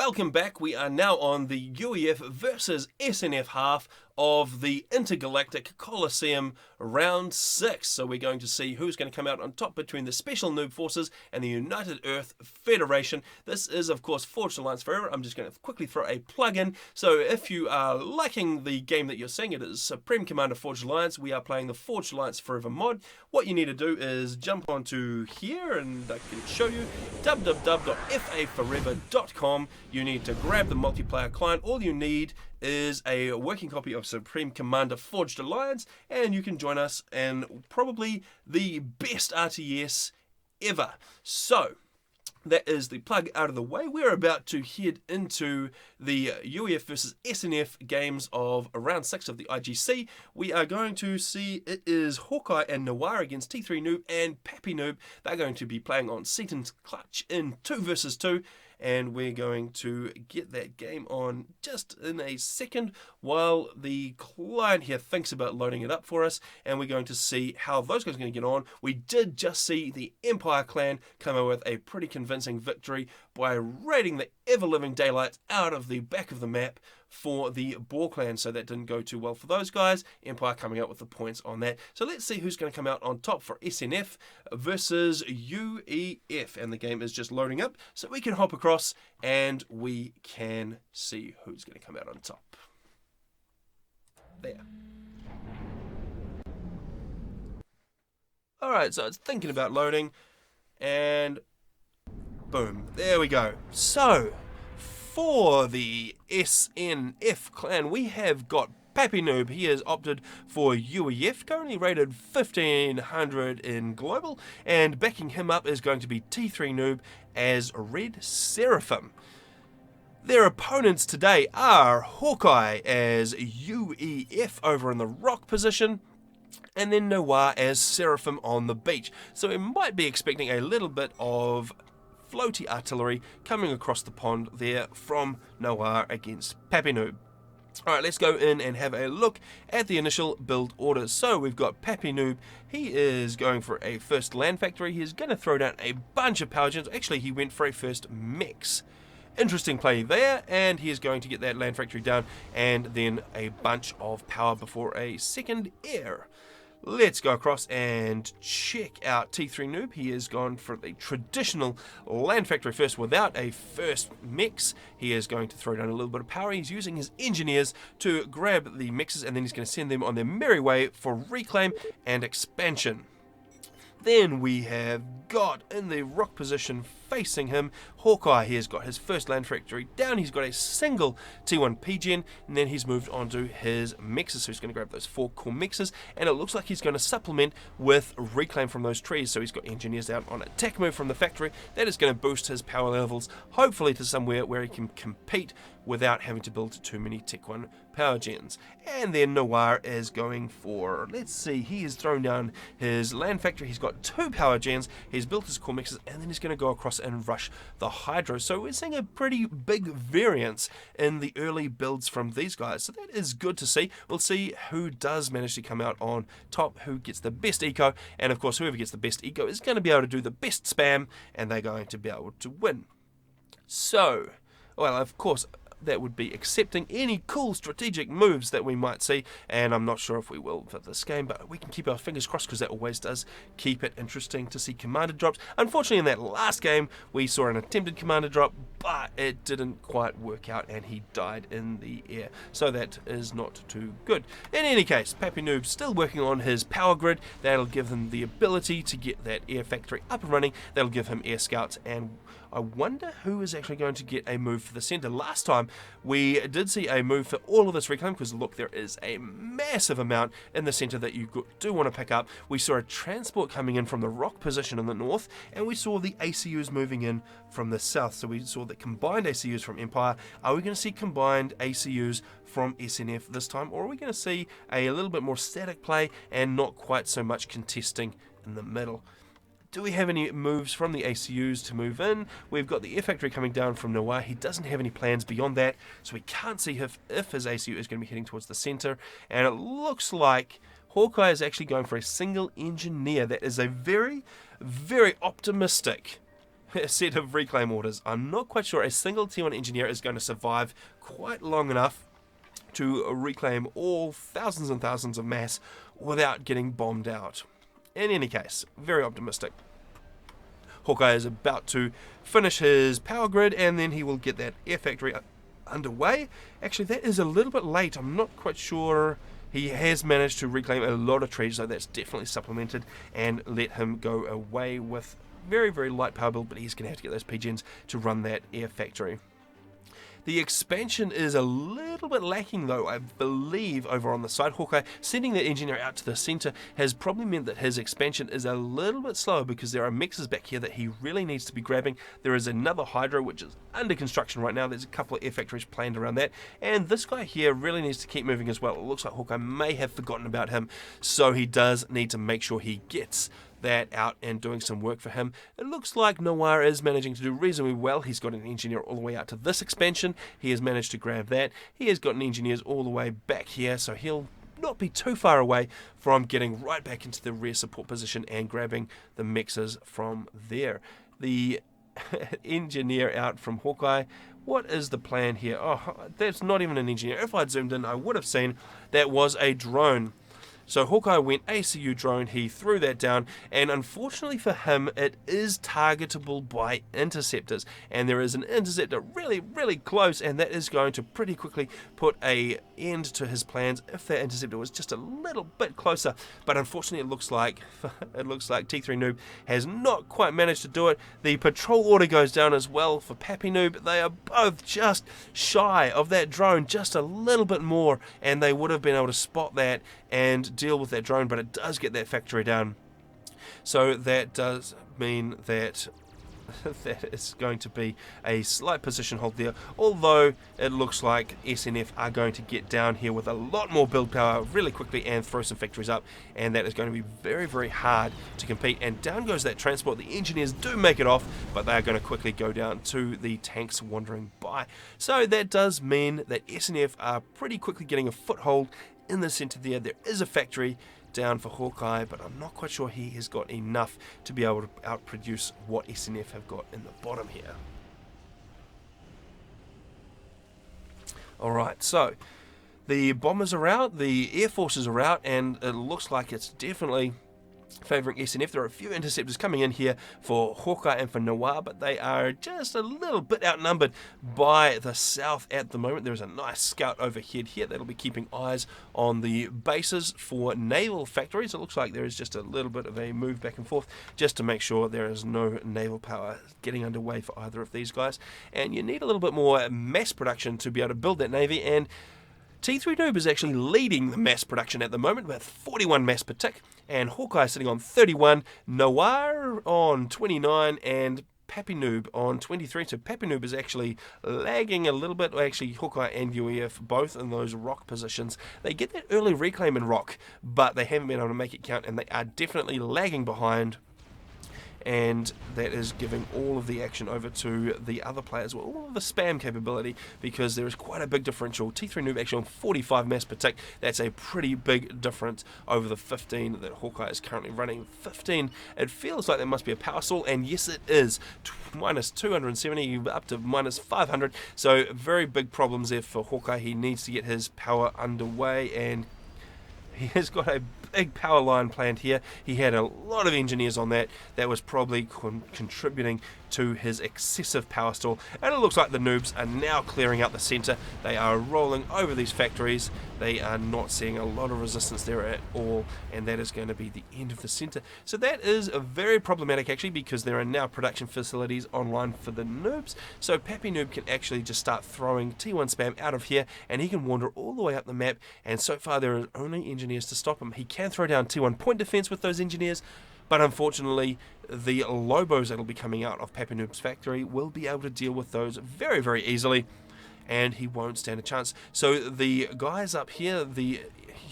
welcome back. We are now on the UEF versus SNF half of the Intergalactic Colosseum round 6. So we're going to see who's going to come out on top between the Special Noob Forces and the United Earth Federation. This is, of course, Forged Alliance Forever. I'm just going to quickly throw a plug in. So if you are liking the game that you're seeing, it is Supreme Commander Forged Alliance. We are playing the Forged Alliance Forever mod. What you need to do is jump onto here, and I can show you www.faforever.com. You need to grab the multiplayer client. All you need is a working copy of Supreme Commander Forged Alliance, and you can join us in probably the best RTS ever. So that is the plug out of the way. We're about to head into the UEF versus SNF games of round 6 of the IGC. We are going to see it is Hawkeye and Noir against T3 Noob and Pappy Noob. They're going to be playing on Seaton's Clutch in 2 versus 2. And we're going to get that game on just in a second while the client here thinks about loading it up for us. And we're going to see how those guys are going to get on. We did just see the Empire clan come out with a pretty convincing victory by raiding the ever-living daylights out of the back of the map for the Boar clan, so that didn't go too well for those guys. Empire coming out with the points on that. So let's see who's going to come out on top for SNF versus UEF, and the game is just loading up, so we can hop across and we can see who's going to come out on top. There. Alright, so it's thinking about loading, and boom, there we go. So for the SNF clan, we have got Pappy Noob. He has opted for UEF, currently rated 1500 in global, and backing him up is going to be T3 Noob as Red Seraphim. Their opponents today are Hawkeye as UEF over in the rock position, and then Noir as Seraphim on the beach. So we might be expecting a little bit of floaty artillery coming across the pond there from Noir against Pappy Noob. Alright, let's go in and have a look at the initial build orders. So we've got Pappy Noob. He is going for a first land factory. He's going to throw down a bunch of power gens. Actually, he went for a first mix. Interesting play there, and he is going to get that land factory down and then a bunch of power before a second air. Let's go across and check out T3 Noob. He has gone for the traditional land factory first without a first mix. He is going to throw down a little bit of power. He's using his engineers to grab the mixes, and then he's going to send them on their merry way for reclaim and expansion. Then we have got in the rock position facing him Hawkeye. He has got his first land factory down. He's got a single T1 PGen, and then he's moved on to his mixes. So he's going to grab those 4 core mixes, and it looks like he's going to supplement with reclaim from those trees. So he's got engineers out on attack move from the factory. That is going to boost his power levels, hopefully to somewhere where he can compete without having to build too many Tech 1 power gens. And then Noir is going for, let's see, he has thrown down his land factory. He's got 2 power gens. He's built his core mixes, and then he's going to go across and rush the hydro. So we're seeing a pretty big variance in the early builds from these guys. So that is good to see. We'll see who does manage to come out on top, who gets the best eco, and of course whoever gets the best eco is going to be able to do the best spam, and they're going to be able to win. So, well, of course, that would be accepting any cool strategic moves that we might see, and I'm not sure if we will for this game, but we can keep our fingers crossed because that always does keep it interesting to see commander drops. Unfortunately, in that last game we saw an attempted commander drop, but it didn't quite work out and he died in the air, so that is not too good. In any case, Pappy Noob's still working on his power grid. That'll give him the ability to get that air factory up and running. That'll give him air scouts, and I wonder who is actually going to get a move for the center. Last time we did see a move for all of this reclaim, because look, there is a massive amount in the center that you do want to pick up. We saw a transport coming in from the rock position in the north, and we saw the ACUs moving in from the south. So we saw the combined ACUs from Empire. Are we going to see combined ACUs from SNF this time, or are we going to see a little bit more static play and not quite so much contesting in the middle? Do we have any moves from the ACUs to move in? We've got the air factory coming down from Noir. He doesn't have any plans beyond that, so we can't see if his ACU is going to be heading towards the center. And it looks like Hawkeye is actually going for a single engineer. That is a very, very optimistic set of reclaim orders. I'm not quite sure a single T1 engineer is going to survive quite long enough to reclaim all thousands and thousands of mass without getting bombed out. In any case, very optimistic. Hawkeye is about to finish his power grid, and then he will get that air factory underway. Actually, that is a little bit late. I'm not quite sure. He has managed to reclaim a lot of trees, so that's definitely supplemented and let him go away with very, very light power build, but he's going to have to get those PGNs to run that air factory. The expansion is a little bit lacking, though, I believe, over on the side. Hawkeye sending that engineer out to the center has probably meant that his expansion is a little bit slower because there are mixers back here that he really needs to be grabbing. There is another hydro which is under construction right now. There's a couple of air factories planned around that, and this guy here really needs to keep moving as well. It looks like Hawkeye may have forgotten about him, so he does need to make sure he gets that out and doing some work for him. It looks like Noir is managing to do reasonably well. He's got an engineer all the way out to this expansion. He has managed to grab that. He has gotten engineers all the way back here, so he'll not be too far away from getting right back into the rear support position and grabbing the mixers from there. The engineer out from Hawkeye. What is the plan here? Oh, that's not even an engineer. If I'd zoomed in, I would have seen that was a drone. So Hawkeye went ACU drone, he threw that down, and unfortunately for him, it is targetable by interceptors. And there is an interceptor really, really close, and that is going to pretty quickly put an end to his plans if that interceptor was just a little bit closer. But unfortunately, it looks like T3 Noob has not quite managed to do it. The patrol order goes down as well for Pappy Noob. They are both just shy of that drone, just a little bit more, and they would have been able to spot that and deal with that drone, but it does get that factory down. So that does mean that that is going to be a slight position hold there, although it looks like SNF are going to get down here with a lot more build power really quickly and throw some factories up, and that is going to be very, very hard to compete. And down goes that transport. The engineers do make it off, but they are going to quickly go down to the tanks wandering by. So that does mean that SNF are pretty quickly getting a foothold in the center there. There is a factory down for Hawkeye, but I'm not quite sure he has got enough to be able to outproduce what SNF have got in the bottom here. Alright, so the bombers are out, the air forces are out, and it looks like it's definitely favouring SNF. There are a few interceptors coming in here for Hawkeye and for Noir, but they are just a little bit outnumbered by the south at the moment. There's a nice scout overhead here that'll be keeping eyes on the bases for naval factories. It looks like there is just a little bit of a move back and forth just to make sure there is no naval power getting underway for either of these guys. And you need a little bit more mass production to be able to build that navy, and T3 Noob is actually leading the mass production at the moment with 41 mass per tick, and Hawkeye sitting on 31, Noir on 29, and Pappy Noob on 23. So Pappy Noob is actually lagging a little bit. Actually, Hawkeye and UEF both in those rock positions. They get that early reclaim in rock, but they haven't been able to make it count, and they are definitely lagging behind. And that is giving all of the action over to the other players, well, all of the spam capability, because there is quite a big differential. T3 Noob actually on 45 mass per tick. That's a pretty big difference over the 15 that Hawkeye is currently running. 15, it feels like there must be a power stall, and yes it is. Minus 270 up to minus 500, so very big problems there for Hawkeye. He needs to get his power underway, and he has got a big power line planned here. He had a lot of engineers on that. That was probably contributing to his excessive power stall. And it looks like the noobs are now clearing out the center. They are rolling over these factories. They are not seeing a lot of resistance there at all. And that is going to be the end of the center. So that is very problematic actually, because there are now production facilities online for the noobs. So Pappy Noob can actually just start throwing T1 spam out of here, and he can wander all the way up the map. And so far there are only engineers to stop him. He can throw down T1 point defense with those engineers, but unfortunately the Lobos that will be coming out of Pappy Noob's factory will be able to deal with those very, very easily, and he won't stand a chance. So the guys up here, the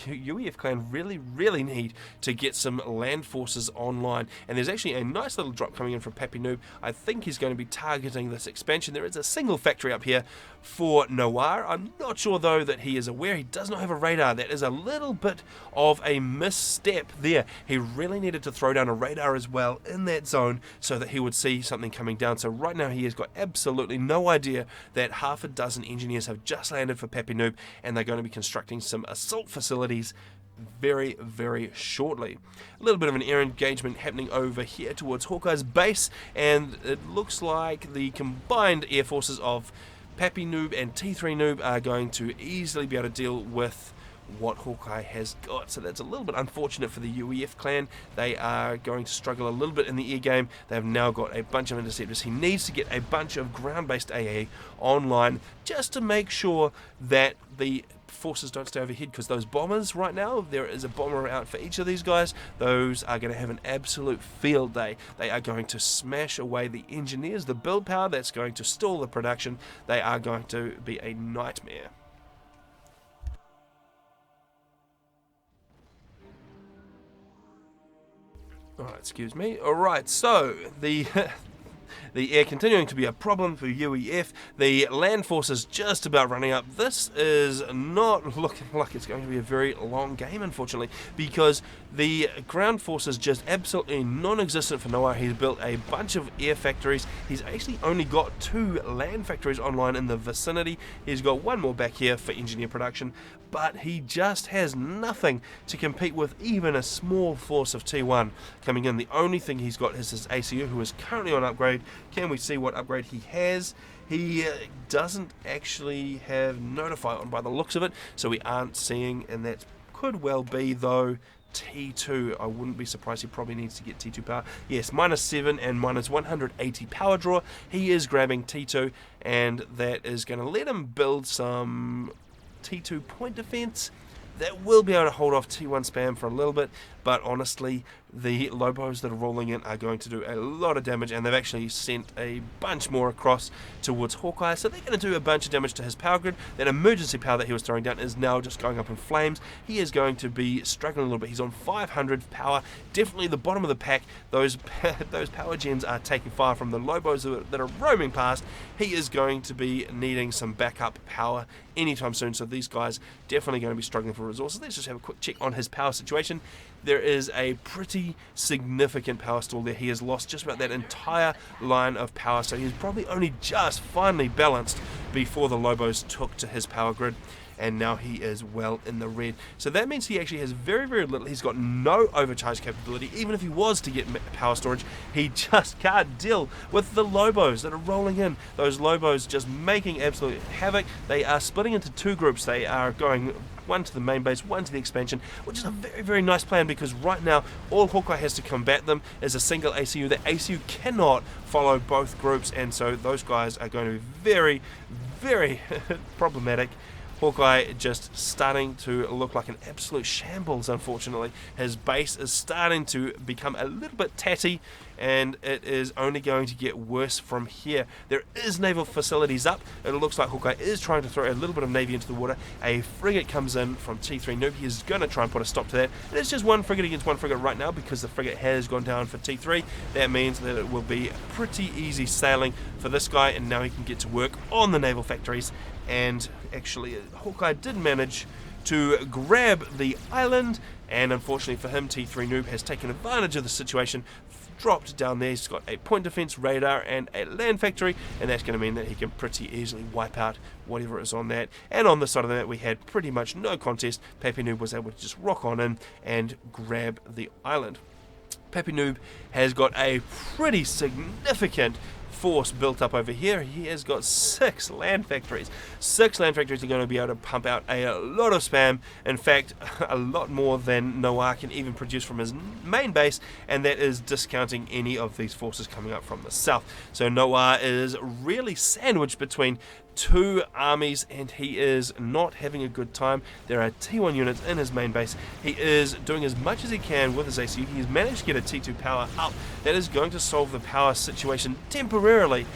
UEF clan really need to get some land forces online, and there's actually a nice little drop coming in from Pappy Noob. I think he's going to be targeting this expansion. There is a single factory up here for Noir. I'm not sure though that he is aware. He does not have a radar. That is a little bit of a misstep there. He really needed to throw down a radar as well in that zone so that he would see something coming down. So right now he has got absolutely no idea that half a dozen engineers have just landed for Pappy Noob, and they're going to be constructing some assault facilities very shortly. A little bit of an air engagement happening over here towards Hawkeye's base, and it looks like the combined air forces of Pappy Noob and T3 Noob are going to easily be able to deal with what Hawkeye has got. So that's a little bit unfortunate for the UEF clan. They are going to struggle a little bit in the air game. They've now got a bunch of interceptors. He needs to get a bunch of ground-based AA online just to make sure that the forces don't stay overhead, because those bombers right now, there is a bomber out for each of these guys. Those are going to have an absolute field day. They are going to smash away the engineers, the build power that's going to stall the production. They are going to be a nightmare. Alright, excuse me. Alright, so the the air continuing to be a problem for UEF. The land force is just about running up. This is not looking like it's going to be a very long game, unfortunately, because the ground force is just absolutely non-existent for Noah. He's built a bunch of air factories. He's actually only got 2 land factories online in the vicinity. He's got 1 more back here for engineer production, but he just has nothing to compete with even a small force of T1 coming in. The only thing he's got is his ACU, who is currently on upgrade. Can we see what upgrade he has? He doesn't actually have Notify on by the looks of it, so we aren't seeing, and that could well be though T2. I wouldn't be surprised. He probably needs to get T2 power. Yes, -7 and -180 power draw. He is grabbing T2, and that is going to let him build some T2 point defense that will be able to hold off T1 spam for a little bit, but honestly the Lobos that are rolling in are going to do a lot of damage, and they've actually sent a bunch more across towards Hawkeye, so they're going to do a bunch of damage to his power grid. That emergency power that he was throwing down is now just going up in flames. He is going to be struggling a little bit. He's on 500 power, definitely the bottom of the pack. Those power gens are taking fire from the Lobos that are roaming past. He is going to be needing some backup power anytime soon, so these guys definitely going to be struggling for resources. Let's just have a quick check on his power situation. There is a pretty significant power stall there. He has lost just about that entire line of power, so he's probably only just finally balanced before the Lobos took to his power grid, and now he is well in the red. So that means he actually has very little. He's got no overcharge capability. Even if he was to get power storage, he just can't deal with the Lobos that are rolling in. Those Lobos just making absolute havoc. They are splitting into 2 groups. They are going one to the main base, one to the expansion, which is a very nice plan, because right now all Hawkeye has to combat them is a single ACU. The ACU cannot follow both groups, and so those guys are going to be very problematic. Hawkeye just starting to look like an absolute shambles, unfortunately. His base is starting to become a little bit tatty, and it is only going to get worse from here. There is naval facilities up. It looks like Hawkeye is trying to throw a little bit of navy into the water. A frigate comes in from T3 Noob. He is going to try and put a stop to that. And it's just 1 frigate against 1 frigate right now, because the frigate has gone down for T3. That means that it will be pretty easy sailing for this guy, and now he can get to work on the naval factories. And actually, Hawkeye did manage to grab the island, and unfortunately for him, T3 Noob has taken advantage of the situation, dropped down there. He's got a point defense radar and a land factory, and that's going to mean that he can pretty easily wipe out whatever is on that. And on the side of that, we had pretty much no contest. Pappy Noob was able to just rock on in and grab the island. Pappy Noob has got a pretty significant force built up over here. He has got 6 land factories. 6 land factories are going to be able to pump out a lot of spam. In fact, a lot more than Noah can even produce from his main base, and that is discounting any of these forces coming up from the south. So Noah is really sandwiched between 2 armies, and he is not having a good time. There are T1 units in his main base. He is doing as much as he can with his ACU. He's managed to get a T2 power up. That is going to solve the power situation temporarily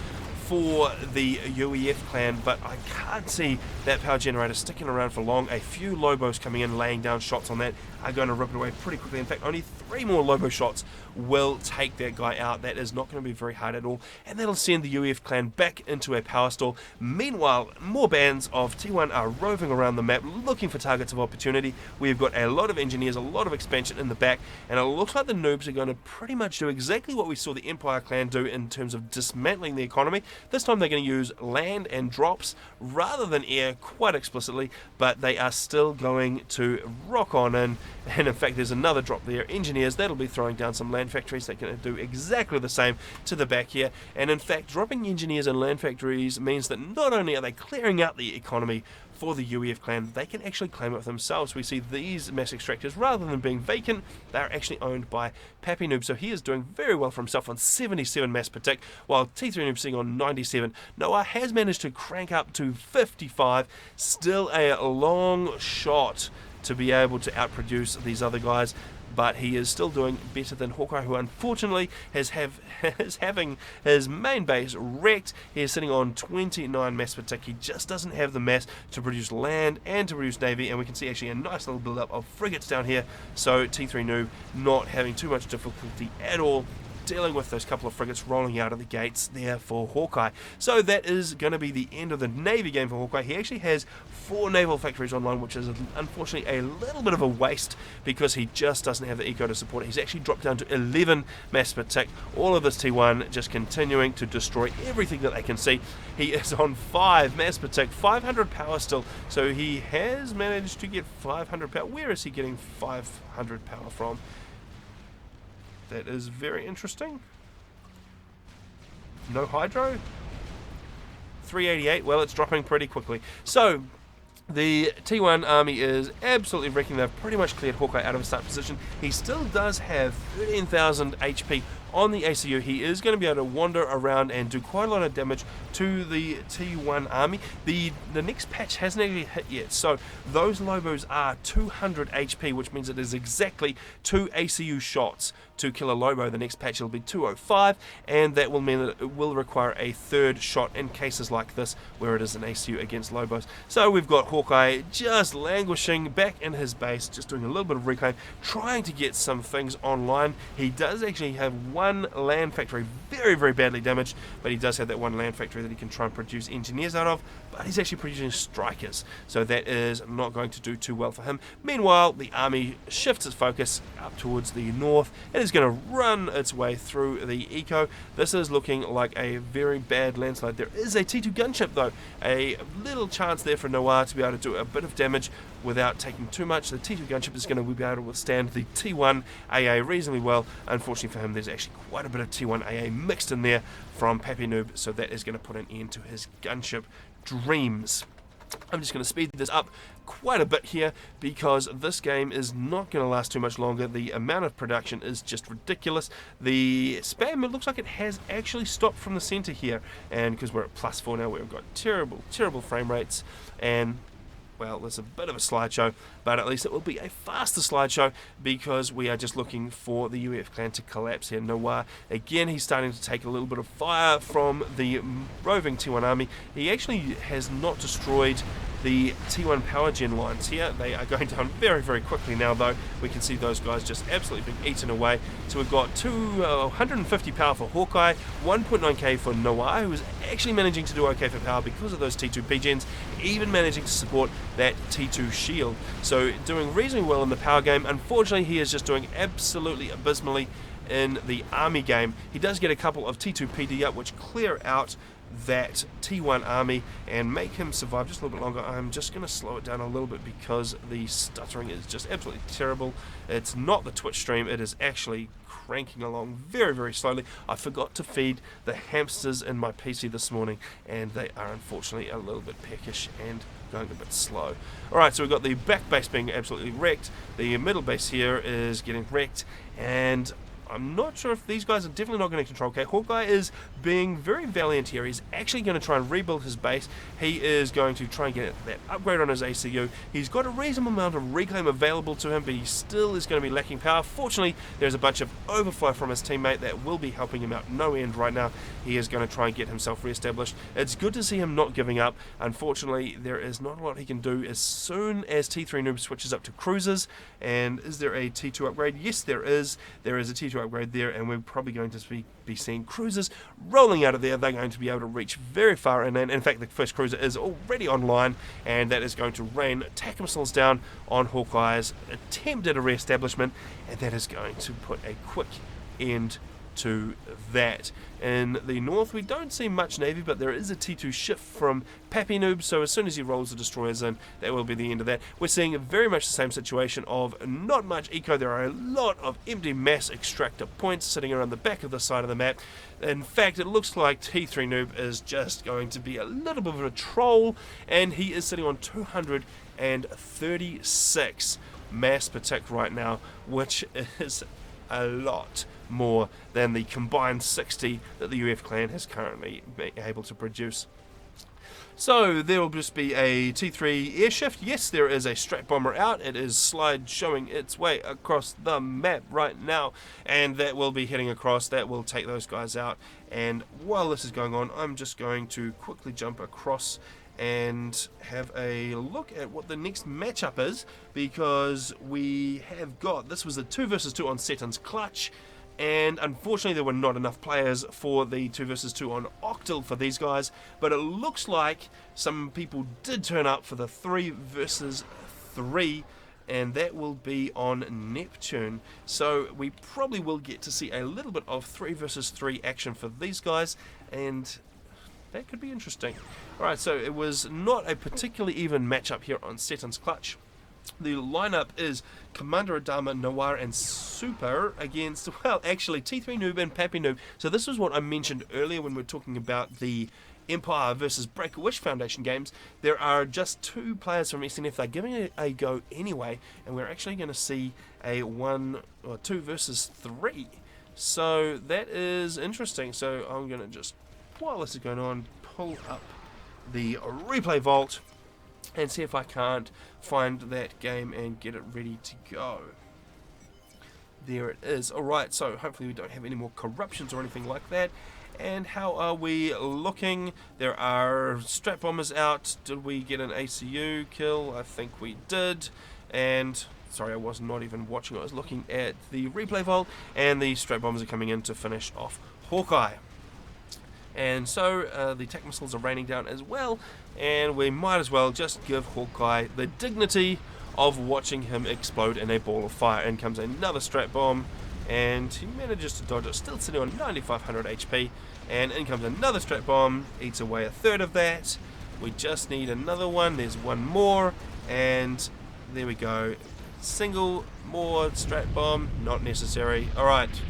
for the UEF clan, but I can't see that power generator sticking around for long. A few Lobos coming in, laying down shots on that, are going to rip it away pretty quickly. In fact, only 3 more Lobo shots will take that guy out. That is not going to be very hard at all, and that'll send the UEF clan back into a power stall. Meanwhile, more bands of T1 are roving around the map looking for targets of opportunity. We've got a lot of engineers, a lot of expansion in the back, and it looks like the noobs are going to pretty much do exactly what we saw the Empire clan do in terms of dismantling the economy. This time they're going to use land and drops rather than air, quite explicitly, but they are still going to rock on in. And in fact, there's another drop there. Engineers, that'll be throwing down some land factories. They're going to do exactly the same to the back here. And in fact, dropping engineers and land factories means that not only are they clearing out the economy for the UEF clan, they can actually claim it for themselves. We see these mass extractors, rather than being vacant, they're actually owned by Pappy Noob. So he is doing very well for himself on 77 mass per tick, while T3 Noob sitting on 97. Noah has managed to crank up to 55. Still a long shot to be able to outproduce these other guys, but he is still doing better than Hawkeye, who unfortunately is having his main base wrecked. He is sitting on 29 mass per tick. He just doesn't have the mass to produce land and to produce navy, and we can see actually a nice little build up of frigates down here. So T3 Noob not having too much difficulty at all dealing with those couple of frigates rolling out of the gates there for Hawkeye. So that is going to be the end of the Navy game for Hawkeye. He actually has 4 naval factories online, which is unfortunately a little bit of a waste because he just doesn't have the eco to support it. He's actually dropped down to 11 mass per tick. All of this T1 just continuing to destroy everything that they can see. He is on 5 mass per tick, 500 power still. So he has managed to get 500 power. Where is he getting 500 power from? That is very interesting. No hydro? 388, well, it's dropping pretty quickly. So the T1 army is absolutely wrecking. They've pretty much cleared Hawkeye out of his start position. He still does have 13,000 HP on the ACU. He is going to be able to wander around and do quite a lot of damage to the T1 army. The next patch hasn't actually hit yet, so those Lobos are 200 HP, which means it is exactly 2 ACU shots to kill a Lobo. The next patch will be 205, and that will mean that it will require a 3rd shot in cases like this where it is an ACU against Lobos. So we've got Hawkeye just languishing back in his base, just doing a little bit of reclaim, trying to get some things online. He does actually have 1 land factory very, very badly damaged, but he does have that 1 land factory that he can try and produce engineers out of, but he's actually producing strikers, so that is not going to do too well for him. Meanwhile, the army shifts its focus up towards the north and is going to run its way through the eco. This is looking like a very bad landslide. There is a T2 gunship though, a little chance there for Noir to be able to do a bit of damage without taking too much. The T2 gunship is going to be able to withstand the T1 AA reasonably well. Unfortunately for him, there's actually quite a bit of T1 AA mixed in there from Pappy Noob, so that is going to put an end to his gunship dreams. I'm just going to speed this up quite a bit here because this game is not going to last too much longer. The amount of production is just ridiculous. The spam, it looks like it has actually stopped from the center here, and because we're at +4 now, we've got terrible frame rates, and well, there's a bit of a slideshow, but at least it will be a faster slideshow because we are just looking for the UEF clan to collapse here. Noir, again, he's starting to take a little bit of fire from the roving T1 army. He actually has not destroyed the T1 power gen lines here. They are going down very, very quickly now, though. We can see those guys just absolutely being eaten away. So we've got 150 power for Hawkeye, 1.9k for Noir, who is actually managing to do okay for power because of those T2 P-gens, even managing to support that T2 shield. So doing reasonably well in the power game. Unfortunately, he is just doing absolutely abysmally in the army game. He does get a couple of T2 PD up, which clear out that T1 army and make him survive just a little bit longer. I'm just going to slow it down a little bit because the stuttering is just absolutely terrible. It's not the Twitch stream, it is actually cranking along very, very slowly. I forgot to feed the hamsters in my PC this morning, and they are unfortunately a little bit peckish and going a bit slow. Alright, so we've got the back base being absolutely wrecked, the middle base here is getting wrecked, and I'm not sure if these guys are definitely not going to control K. Hawkeye is being very valiant here. He's actually going to try and rebuild his base. He is going to try and get that upgrade on his ACU. He's got a reasonable amount of reclaim available to him, but he still is going to be lacking power. Fortunately, there's a bunch of overflow from his teammate that will be helping him out no end right now. He is going to try and get himself re-established. It's good to see him not giving up. Unfortunately, there is not a lot he can do as soon as T3 Noob switches up to cruisers. And is there a T2 upgrade? Yes, there is. There is a T2 upgrade there, and we're probably going to be seeing cruisers rolling out of there. They're going to be able to reach very far, and in fact the first cruiser is already online, and that is going to rain attack missiles down on Hawkeye's attempt at a re-establishment, and that is going to put a quick end to that. In the north, we don't see much Navy, but there is a T2 shift from Pappy Noob, so as soon as he rolls the destroyers in, that will be the end of that. We're seeing very much the same situation of not much eco. There are a lot of empty mass extractor points sitting around the back of the side of the map. In fact, it looks like T3 Noob is just going to be a little bit of a troll, and he is sitting on 236 mass per tick right now, which is a lot more than the combined 60 that the UEF clan has currently been able to produce. So there will just be a T3 air shift. Yes, there is a strat bomber out. It is slide showing its way across the map right now, and that will be heading across. That will take those guys out. And while this is going on, I'm just going to quickly jump across and have a look at what the next matchup is, because we have got, this was a 2 versus 2 on Saturns Clutch, and unfortunately there were not enough players for the 2 versus 2 on Octal for these guys, but it looks like some people did turn up for the 3 versus 3, and that will be on Neptune. So we probably will get to see a little bit of 3 versus 3 action for these guys, and that could be interesting. Alright, so it was not a particularly even matchup here on Saturns Clutch. The lineup is Commander Adama, Noir, and Super against, well, actually T3 Noob and Pappy Noob. So this was what I mentioned earlier when we were talking about the Empire versus Break-A-Wish Foundation games. There are just 2 players from SNF. They're giving it a go anyway, and we're actually going to see a 2 versus 3. So that is interesting. So I'm going to just, while this is going on, pull up the replay vault and see if I can't find that game and get it ready to go. There it is. Alright, so hopefully we don't have any more corruptions or anything like that. And how are we looking? There are strat bombers out. Did we get an ACU kill? I think we did. And sorry, I was not even watching. I was looking at the replay vault, and the strat bombers are coming in to finish off Hawkeye. And so the attack missiles are raining down as well, and we might as well just give Hawkeye the dignity of watching him explode in a ball of fire. In comes another strat bomb, and he manages to dodge it, still sitting on 9,500 HP, and in comes another strat bomb, eats away a third of that. We just need another one. There's one more, and there we go. Single more strat bomb, not necessary. Alright.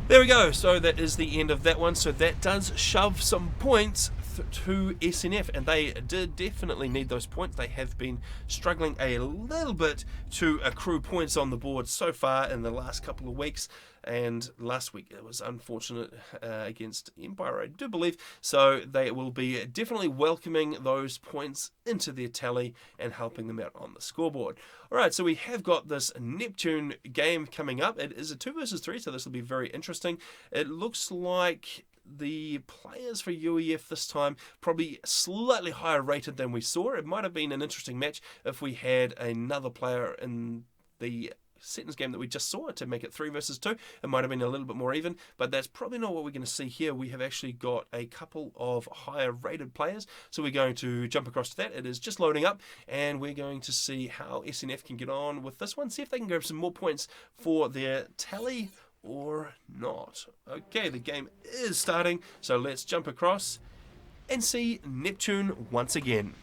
There we go, so that is the end of that one. So that does shove some points to SNF, and they did definitely need those points. They have been struggling a little bit to accrue points on the board so far in the last couple of weeks, and last week it was unfortunate against Empire, I do believe, so they will be definitely welcoming those points into their tally and helping them out on the scoreboard. Alright, so we have got this Neptune game coming up. It is a 2 versus 3, so this will be very interesting. It looks like the players for UEF this time probably slightly higher rated than we saw. It might have been an interesting match if we had another player in the Saturns game that we just saw to make it 3 versus 2. It might have been a little bit more even, but that's probably not what we're going to see here. We have actually got a couple of higher rated players, so we're going to jump across to that. It is just loading up, and we're going to see how SNF can get on with this one, see if they can grab some more points for their tally or not. Okay, the game is starting, so let's jump across and see Neptune once again.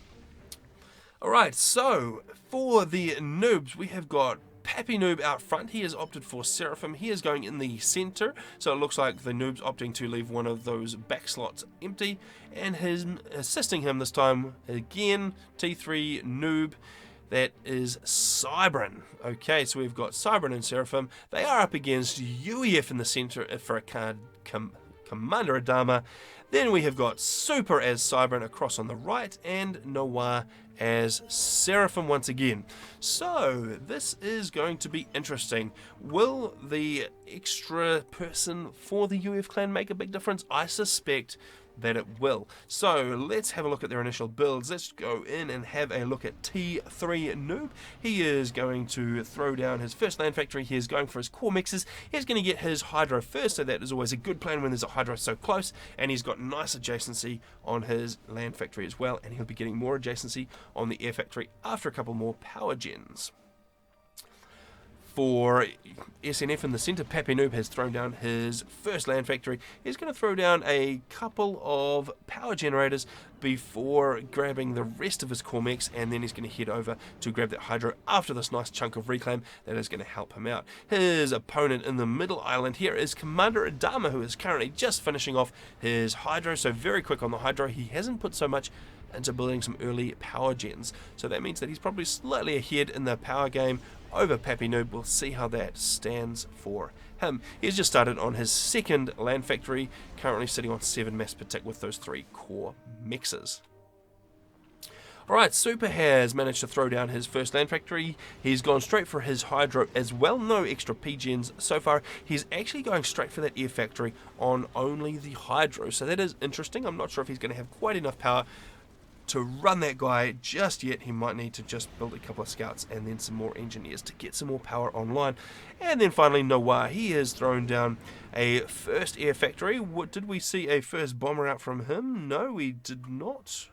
Alright, so for the noobs, we have got Pappy Noob out front. He has opted for Seraphim. He is going in the center, so it looks like the noob's opting to leave one of those back slots empty, and his assisting him this time again, T3 Noob. That is Cybran. Okay, so we've got Cybran and Seraphim. They are up against UEF in the center for a card, Commander Adama. Then we have got Super as Cybran across on the right, and Noir as Seraphim once again. So this is going to be interesting. Will the extra person for the UEF clan make a big difference? I suspect that it will. So let's have a look at their initial builds. Let's go in and have a look at T3 Noob. He is going to throw down his first land factory. He is going for his core mixes. He's going to get his hydro first, so that is always a good plan when there's a hydro so close, and he's got nice adjacency on his land factory as well, and he'll be getting more adjacency on the air factory after a couple more power gens. For SNF in the centre, Pappy Noob has thrown down his first land factory. He's going to throw down a couple of power generators before grabbing the rest of his core mix, and then he's going to head over to grab that hydro after this nice chunk of reclaim that is going to help him out. His opponent in the middle island here is Commander Adama, who is currently just finishing off his hydro, so very quick on the hydro. He hasn't put so much into building some early power gens, so that means that he's probably slightly ahead in the power game over Pappy Noob. We'll see how that stands for him. He's just started on his second land factory, currently sitting on 7 mass per tick with those 3 core mixes. Alright, Super has managed to throw down his first land factory. He's gone straight for his hydro as well, no extra P-gens so far. He's actually going straight for that air factory on only the hydro, so that is interesting. I'm not sure if he's going to have quite enough power to run that guy just yet. He might need to just build a couple of scouts and then some more engineers to get some more power online. And then finally Noir, he has thrown down a first air factory. Did we see a first bomber out from him? No, we did not.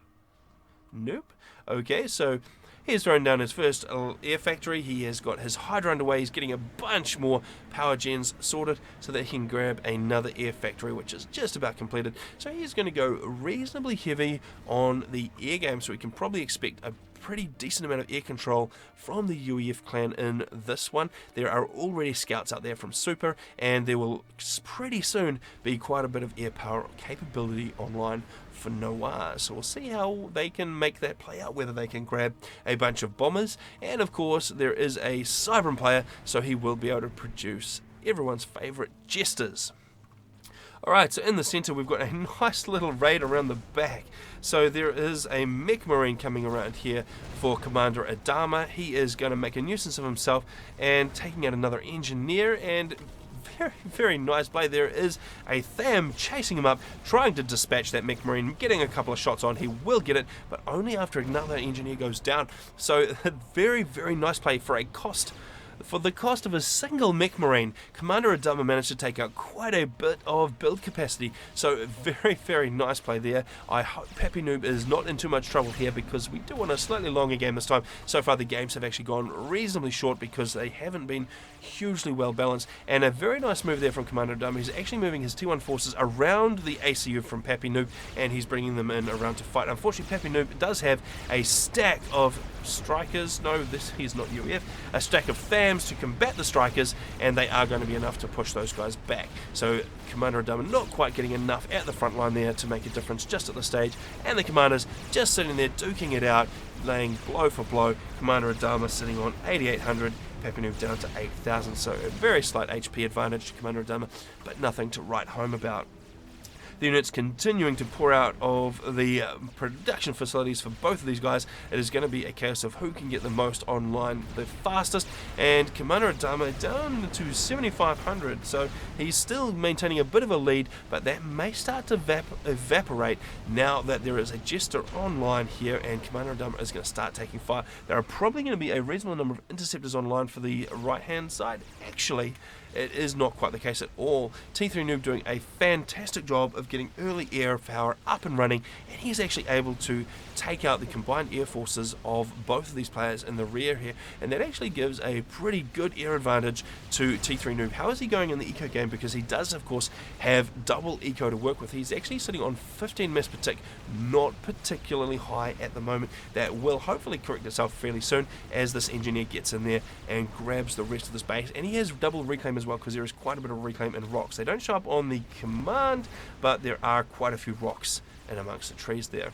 Nope. Okay, so he's thrown down his first air factory. He has got his hydro underway. He's getting a bunch more power gens sorted so that he can grab another air factory, which is just about completed. So he's going to go reasonably heavy on the air game, so we can probably expect a pretty decent amount of air control from the UEF clan in this one. There are already scouts out there from Super, and there will pretty soon be quite a bit of air power capability online for Noir. So we'll see how they can make that play out, whether they can grab a bunch of bombers, and of course there is a Cybran player, so he will be able to produce everyone's favourite jesters. Alright, so in the centre we've got a nice little raid around the back. So there is a mech marine coming around here for Commander Adama. He is going to make a nuisance of himself and taking out another engineer, and very, very nice play. There is a Tham chasing him up, trying to dispatch that mech marine, getting a couple of shots on. He will get it, but only after another engineer goes down. So very, very nice play for a cost. For the cost of a single mech marine, Commander Adama managed to take out quite a bit of build capacity. So very, very nice play there. I hope Pappy Noob is not in too much trouble here, because we do want a slightly longer game this time. So far the games have actually gone reasonably short because they haven't been hugely well balanced. And a very nice move there from Commander Adama. He's actually moving his T1 forces around the ACU from Pappy Noob, and he's bringing them in around to fight. Unfortunately, Pappy Noob does have a stack of strikers. No, he's not UEF. A stack of Thams to combat the strikers, and they are going to be enough to push those guys back. So Commander Adama not quite getting enough at the front line there to make a difference just at the stage, and the commanders just sitting there duking it out, laying blow for blow. Commander Adama sitting on 8,800, Pappy Noob down to 8,000, so a very slight HP advantage to Commander Adama, but nothing to write home about. The units continuing to pour out of the production facilities for both of these guys. It is going to be a case of who can get the most online the fastest, and Commander Adama down to 7,500, so he's still maintaining a bit of a lead, but that may start to evaporate now that there is a Jester online here, and Commander Adama is going to start taking fire. There are probably going to be a reasonable number of interceptors online for the right hand side. Actually, it is not quite the case at all. T3 Noob doing a fantastic job of getting early air power up and running, and he's actually able to take out the combined air forces of both of these players in the rear here, and that actually gives a pretty good air advantage to T3 Noob. How is he going in the eco game? Because he does of course have double eco to work with. He's actually sitting on 15 mass per tick, not particularly high at the moment. That will hopefully correct itself fairly soon as this engineer gets in there and grabs the rest of this base, and he has double reclaim as well, because there is quite a bit of reclaim and rocks. They don't show up on the command, but there are quite a few rocks in amongst the trees there.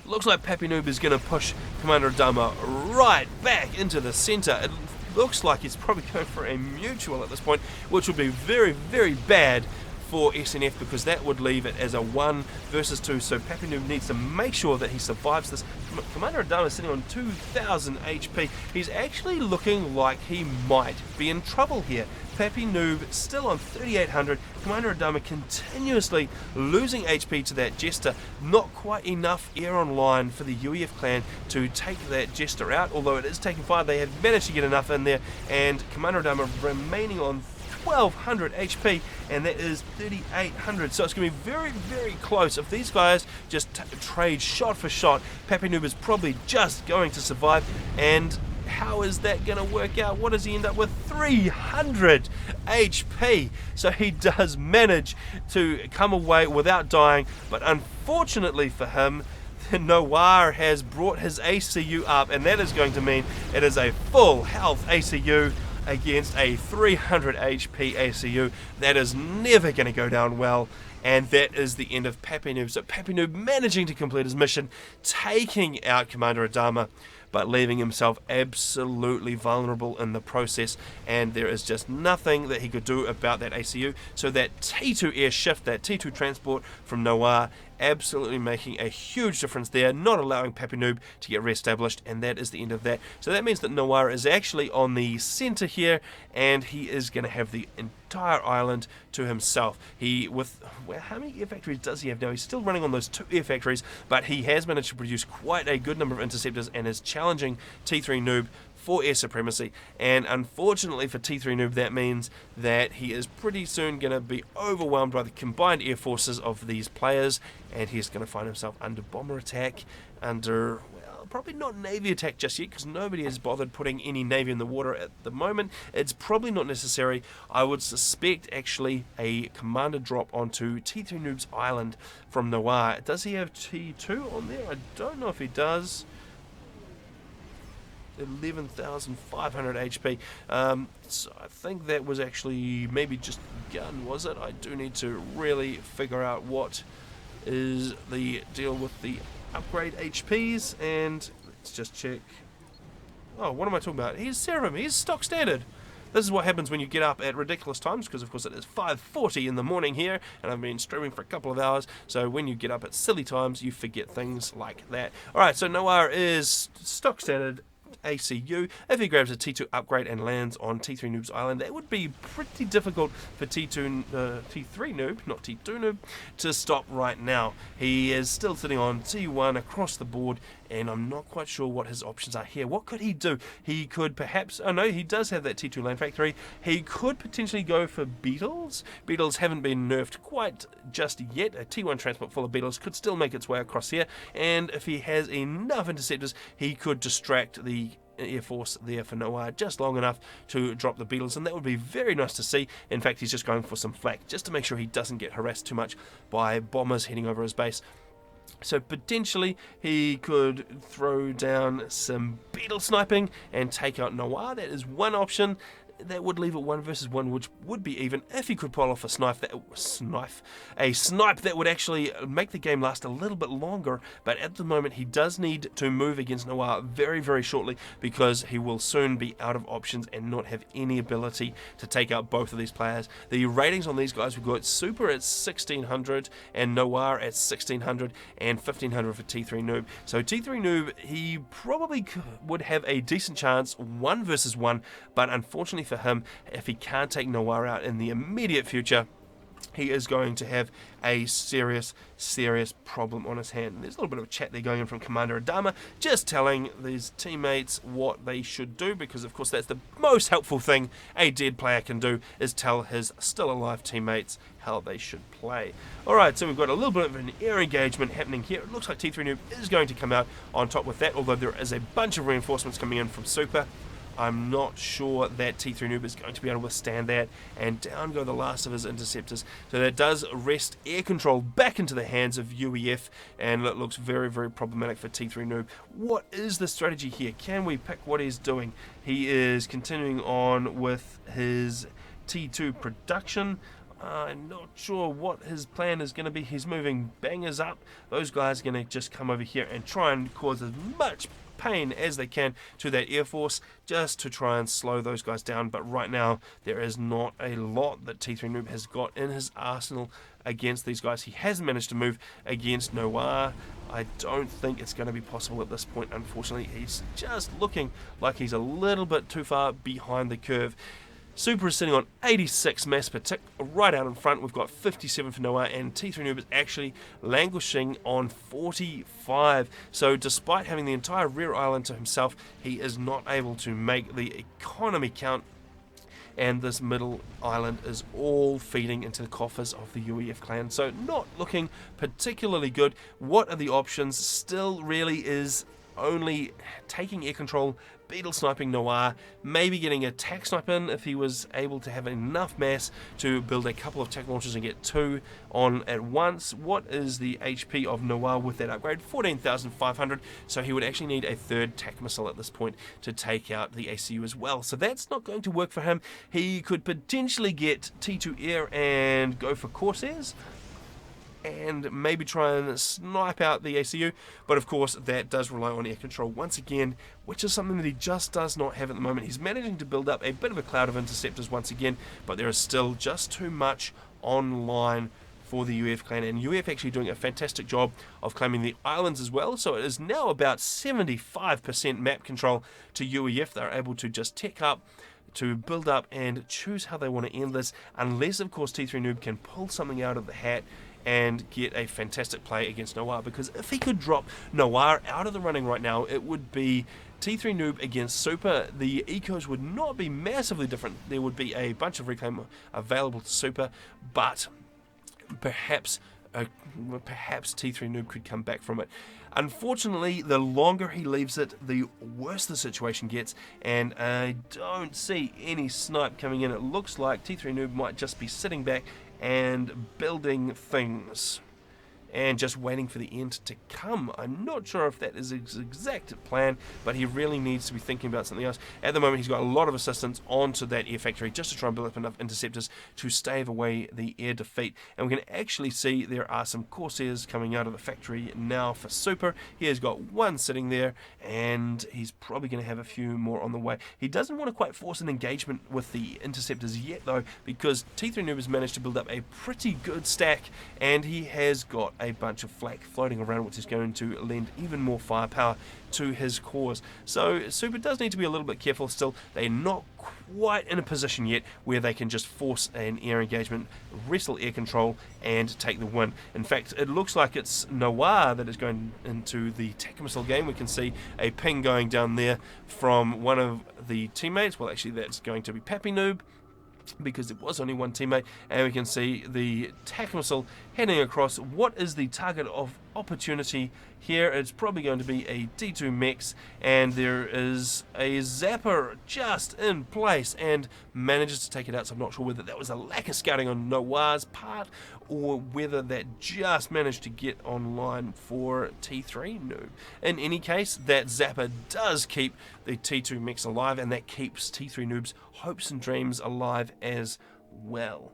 Looks like Pappy Noob is going to push Commander Adama right back into the center. It looks like he's probably going for a mutual at this point, which would be very, very bad for SNF, because that would leave it as a 1 versus 2. So Pappy Noob needs to make sure that he survives this. Commander Adama is sitting on 2,000 HP. He's actually looking like he might be in trouble here. Pappy Noob still on 3,800. Commander Adama continuously losing HP to that Jester. Not quite enough air online for the UEF clan to take that Jester out, although it is taking fire. They have managed to get enough in there, and Commander Adama remaining on 1,200 HP, and that is 3,800. So it's going to be very, very close. If these guys just trade shot for shot, Pappy Noob is probably just going to survive. And how is that going to work out? What does he end up with? 300 HP. So he does manage to come away without dying, but unfortunately for him, Noir has brought his ACU up, and that is going to mean it is a full health ACU against a 300 HP ACU. That is never going to go down well, and that is the end of Pappy Noob. So Pappy Noob managing to complete his mission, taking out Commander Adama, but leaving himself absolutely vulnerable in the process, and there is just nothing that he could do about that ACU. So that T2 air shift, that T2 transport from Noir, absolutely making a huge difference there, not allowing Pappy Noob to get re-established, and that is the end of that. So that means that Noir is actually on the center here, and he is going to have the entire island to himself. How many air factories does he have now? He's still running on those 2 air factories, but he has managed to produce quite a good number of interceptors and is challenging T3 Noob for air supremacy. And unfortunately for T3 Noob, that means that he is pretty soon going to be overwhelmed by the combined air forces of these players, and he's going to find himself under bomber attack, under, well, probably not navy attack just yet, because nobody has bothered putting any navy in the water at the moment. It's probably not necessary. I would suspect actually a commander drop onto T3 Noob's island from Noir. Does he have T2 on there? I don't know if he does. 11,500 HP. So I think that was actually maybe just gun, was it? I do need to really figure out what is the deal with the upgrade HPs, and let's just check. Oh, what am I talking about? He's Serum. He's stock standard. This is what happens when you get up at ridiculous times, because of course it is 5:40 in the morning here, and I've been streaming for a couple of hours, so when you get up at silly times, you forget things like that. Alright, so Noir is stock standard ACU. If he grabs a T2 upgrade and lands on T3 Noob's island, that would be pretty difficult for T3 Noob, not T2 Noob, to stop right now. He is still sitting on T1 across the board, and I'm not quite sure what his options are here. What could he do? He could perhaps, oh no, he does have that T2 land factory. He could potentially go for beetles. Beetles haven't been nerfed quite just yet. A T1 transport full of beetles could still make its way across here, and if he has enough interceptors, he could distract the Air Force there for Noir just long enough to drop the beetles, and that would be very nice to see. In fact, he's just going for some flak just to make sure he doesn't get harassed too much by bombers heading over his base. So potentially he could throw down some beetle sniping and take out Noir. That is one option. That would leave it 1 versus 1, which would be even if he could pull off a snipe that would actually make the game last a little bit longer. But at the moment, he does need to move against Noir very, very shortly, because he will soon be out of options and not have any ability to take out both of these players. The ratings on these guys, we've got Super at 1,600 and Noir at 1,600 and 1,500 for T3 Noob. So T3 Noob, he probably would have a decent chance 1 versus 1, but unfortunately for him, if he can't take Noir out in the immediate future, he is going to have a serious problem on his hand. There's a little bit of chat there going in from Commander Adama, just telling these teammates what they should do, because of course that's the most helpful thing a dead player can do, is tell his still alive teammates how they should play. Alright, so we've got a little bit of an air engagement happening here. It looks like T3 Noob is going to come out on top with that, although there is a bunch of reinforcements coming in from Super. I'm not sure that T3 Noob is going to be able to withstand that, and down go the last of his interceptors. So that does wrest air control back into the hands of UEF, and it looks very, very problematic for T3 Noob. What is the strategy here? Can we pick what he's doing? He is continuing on with his T2 production. I'm not sure what his plan is going to be. He's moving bangers up. Those guys are going to just come over here and try and cause as much pain as they can to that Air Force just to try and slow those guys down. But right now, there is not a lot that T3 Noob has got in his arsenal against these guys. He hasn't managed to move against Noir. I don't think it's going to be possible at this point, unfortunately. He's just looking like he's a little bit too far behind the curve. Super is sitting on 86 mass per tick. Right out in front, we've got 57 for Noah, and T3 Noob is actually languishing on 45. So despite having the entire rear island to himself, he is not able to make the economy count. And this middle island is all feeding into the coffers of the UEF clan. So not looking particularly good. What are the options? Still really is only taking air control, beetle sniping Noir, maybe getting a tac snipe in if he was able to have enough mass to build a couple of tac launchers and get 2 on at once. What is the HP of Noir with that upgrade? 14,500, so he would actually need a 3rd tac missile at this point to take out the ACU as well. So that's not going to work for him. He could potentially get T2 Air and go for Corsairs, and maybe try and snipe out the ACU, but of course that does rely on air control once again, which is something that he just does not have at the moment. He's managing to build up a bit of a cloud of interceptors once again, but there is still just too much online for the UEF clan, and UEF actually doing a fantastic job of claiming the islands as well, so it is now about 75% map control to UEF. They're able to just tech up, to build up and choose how they want to end this, unless of course T3 Noob can pull something out of the hat and get a fantastic play against Noir, because if he could drop Noir out of the running right now, it would be T3 Noob against Super. The ecos would not be massively different. There would be a bunch of reclaim available to Super, but perhaps T3 Noob could come back from it. Unfortunately, the longer he leaves it, the worse the situation gets, and I don't see any snipe coming in. It looks like T3 Noob might just be sitting back and building things and just waiting for the end to come. I'm not sure if that is his exact plan, but he really needs to be thinking about something else. At the moment, he's got a lot of assistance onto that air factory just to try and build up enough interceptors to stave away the air defeat. And we can actually see there are some Corsairs coming out of the factory now for Super. He has got 1 sitting there, and he's probably going to have a few more on the way. He doesn't want to quite force an engagement with the interceptors yet, though, because T3 Noob has managed to build up a pretty good stack, and he has got a bunch of flak floating around, which is going to lend even more firepower to his cause. So Super does need to be a little bit careful still. They're not quite in a position yet where they can just force an air engagement, wrestle air control, and take the win. In fact, it looks like it's Noir that is going into the tac missile game. We can see a ping going down there from one of the teammates. Well, actually, that's going to be Pappy Noob, because it was only 1 teammate, and we can see the tac missile heading across. What is the target of opportunity here? It's probably going to be a D2 mech, and there is a zapper just in place and manages to take it out. So I'm not sure whether that was a lack of scouting on Noir's part or whether that just managed to get online for T3 Noob. In any case, that zapper does keep the T2 mechs alive, and that keeps T3 Noob's hopes and dreams alive as well.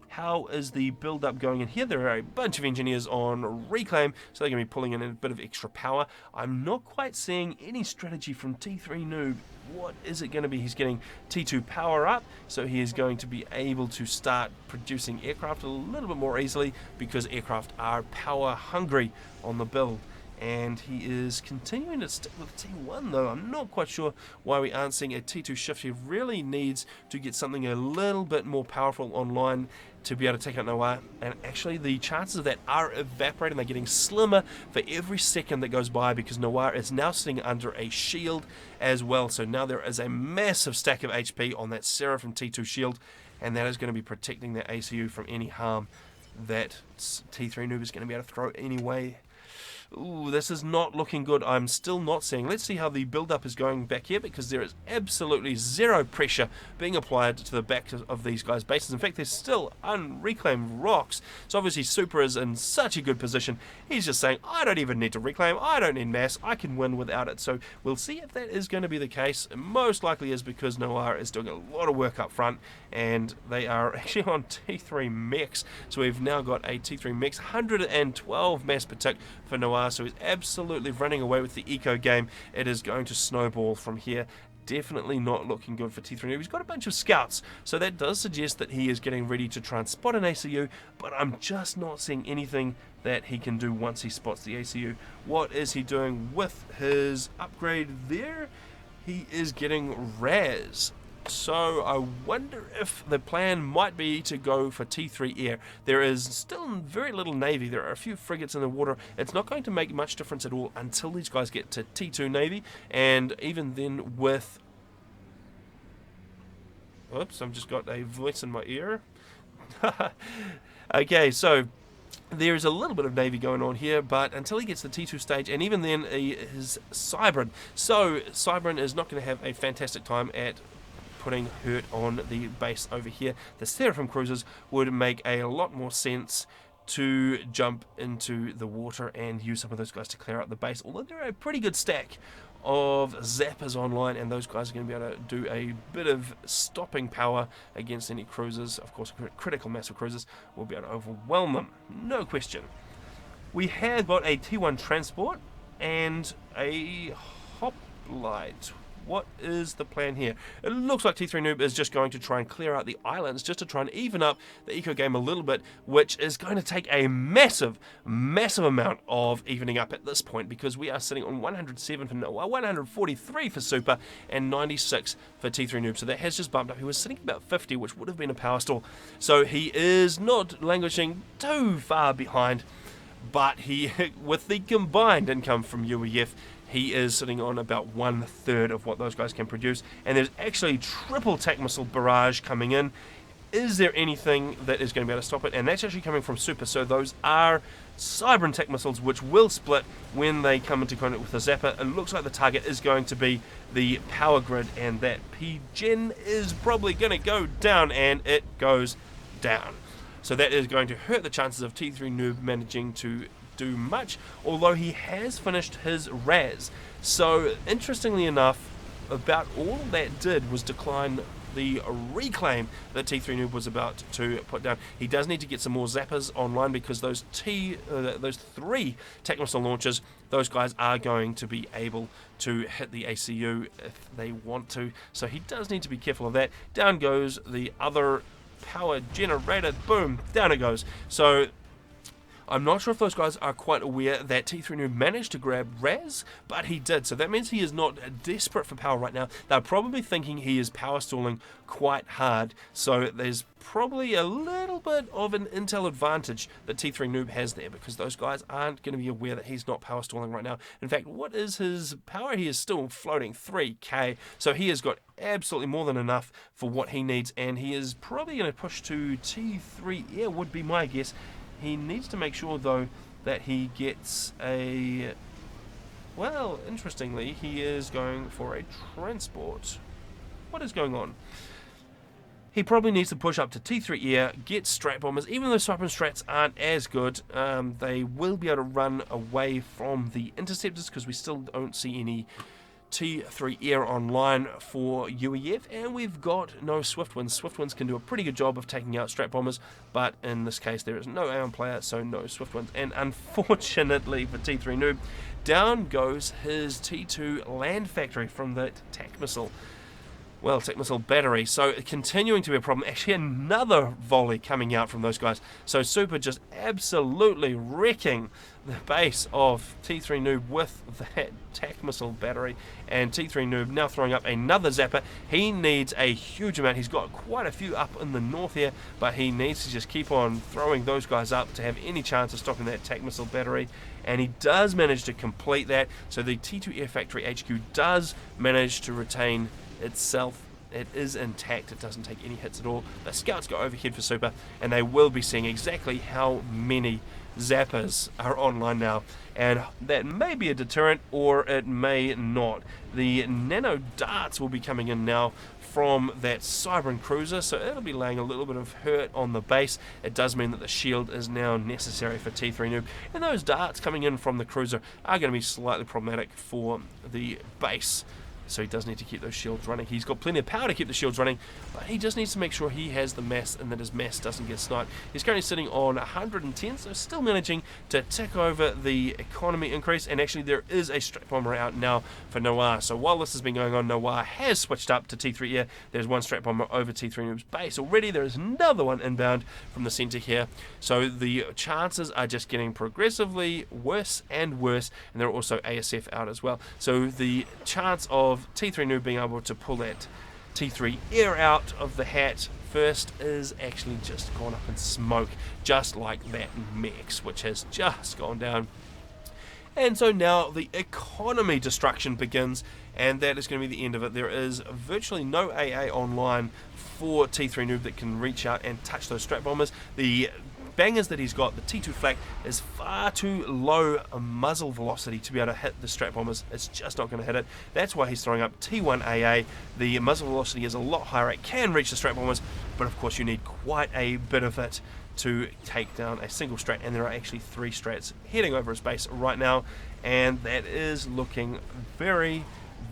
How is the build-up going in here? There are a bunch of engineers on reclaim, so they're going to be pulling in a bit of extra power. I'm not quite seeing any strategy from T3 Noob. What is it going to be? He's getting T2 power up, so he is going to be able to start producing aircraft a little bit more easily, because aircraft are power hungry on the build. And he is continuing to stick with T1, though. I'm not quite sure why we aren't seeing a T2 shift. He really needs to get something a little bit more powerful online to be able to take out Noir. And actually, the chances of that are evaporating. They're getting slimmer for every second that goes by, because Noir is now sitting under a shield as well. So now there is a massive stack of HP on that Seraphim T2 shield, and that is going to be protecting the ACU from any harm that T3 Noob is going to be able to throw anyway. Ooh, this is not looking good. I'm still not seeing. Let's see how the build-up is going back here, because there is absolutely zero pressure being applied to the back of these guys' bases. In fact, there's still unreclaimed rocks. So obviously Super is in such a good position. He's just saying, I don't even need to reclaim. I don't need mass. I can win without it. So we'll see if that is going to be the case. It most likely is, because Noir is doing a lot of work up front, and they are actually on T3 mechs. So we've now got a T3 mechs, 112 mass per tick for Noir. So he's absolutely running away with the eco game. It is going to snowball from here. Definitely not looking good for T3 Noob. He's got a bunch of scouts, so that does suggest that he is getting ready to try and spot an ACU, but I'm just not seeing anything that he can do once he spots the ACU. What is he doing with his upgrade there? He is getting Raz. So I wonder if the plan might be to go for T3 air. There is still very little navy. There are a few frigates in the water. It's not going to make much difference at all until these guys get to T2 navy, and even then with... Oops, I've just got a voice in my ear. Okay, so there's a little bit of navy going on here, but until he gets the T2 stage, and even then his Cybran. So Cybran is not going to have a fantastic time at putting hurt on the base over here. The Seraphim cruisers would make a lot more sense to jump into the water and use some of those guys to clear out the base, although they're a pretty good stack of zappers online, and those guys are going to be able to do a bit of stopping power against any cruisers. Of course, critical mass of cruisers will be able to overwhelm them, no question. We have got a T1 transport and a hoplite. What is the plan here? It looks like T3 Noob is just going to try and clear out the islands, just to try and even up the eco game a little bit, which is going to take a massive amount of evening up at this point, because we are sitting on 107 for Noah, 143 for Super, and 96 for T3 Noob. So that has just bumped up. He was sitting about 50, which would have been a power stall. So he is not languishing too far behind, but he, with the combined income from UEF, he is sitting on about 1/3 of what those guys can produce. And there's actually triple tac missile barrage coming in. Is there anything that is going to be able to stop it? And that's actually coming from Super. So those are Cybran tac missiles, which will split when they come into contact with the Zapper. It looks like the target is going to be the power grid, and that P-Gen is probably going to go down, and it goes down. So that is going to hurt the chances of T3 Noob managing to do much, although he has finished his Raz. So interestingly enough, about all that did was decline the reclaim that T3 Noob was about to put down. He does need to get some more zappers online, because those three tac missile launchers, those guys are going to be able to hit the ACU if they want to. So he does need to be careful of that. Down goes the other power generator. Boom, down it goes. So I'm not sure if those guys are quite aware that T3 Noob managed to grab Raz, but he did. So that means he is not desperate for power right now. They're probably thinking he is power stalling quite hard. So there's probably a little bit of an intel advantage that T3 Noob has there, because those guys aren't going to be aware that he's not power stalling right now. In fact, what is his power? He is still floating 3k. So he has got absolutely more than enough for what he needs, and he is probably going to push to T3 air, would be my guess. He needs to make sure, though, that he gets a... Well, interestingly, he is going for a transport. What is going on? He probably needs to push up to T3 air, get strat bombers. Even though Cyber strats aren't as good, they will be able to run away from the interceptors, because we still don't see any T3 air online for UEF, and we've got no Swiftwinds. Swiftwinds can do a pretty good job of taking out strat bombers, but in this case there is no Aeon player, so no Swiftwinds. And unfortunately for T3 Noob, down goes his T2 land factory from the tac missile. Well, tac missile battery. So continuing to be a problem. Actually, another volley coming out from those guys. So Super just absolutely wrecking the base of T3 Noob with that tac missile battery. And T3 Noob now throwing up another zapper. He needs a huge amount. He's got quite a few up in the north here, but he needs to just keep on throwing those guys up to have any chance of stopping that tac missile battery. And he does manage to complete that. So the T2 Air Factory HQ does manage to retain itself it is intact. It doesn't take any hits at all. The scouts go overhead for super, and they will be seeing exactly how many zappers are online now, and that may be a deterrent or it may not. The nano darts will be coming in now from that Cybran cruiser, so it'll be laying a little bit of hurt on the base. It does mean that the shield is now necessary for T3 Noob, and those darts coming in from the cruiser are going to be slightly problematic for the base. So he does need to keep those shields running. He's got plenty of power to keep the shields running, but he just needs to make sure he has the mass and that his mass doesn't get sniped. He's currently sitting on 110, so still managing to tick over the economy increase. And actually there is a strap bomber out now for Noir. So while this has been going on, Noir has switched up to T3 Air. There's one strap bomber over T3 Noob's base already. There is another one inbound from the center here. So the chances are just getting progressively worse and worse. And there are also ASF out as well. So the chance of T3 Noob being able to pull that T3 Air out of the hat first is actually just gone up in smoke, just like that Mex, which has just gone down. And so now the economy destruction begins, and that is going to be the end of it. There is virtually no AA online for T3 Noob that can reach out and touch those strap bombers. The bangers that he's got, the T2 flak, is far too low a muzzle velocity to be able to hit the strap bombers. It's just not going to hit it. That's why he's throwing up T1 AA. The muzzle velocity is a lot higher. It can reach the strap bombers, but of course you need quite a bit of it to take down a single strat, and there are actually 3 strats heading over his base right now, and that is looking very,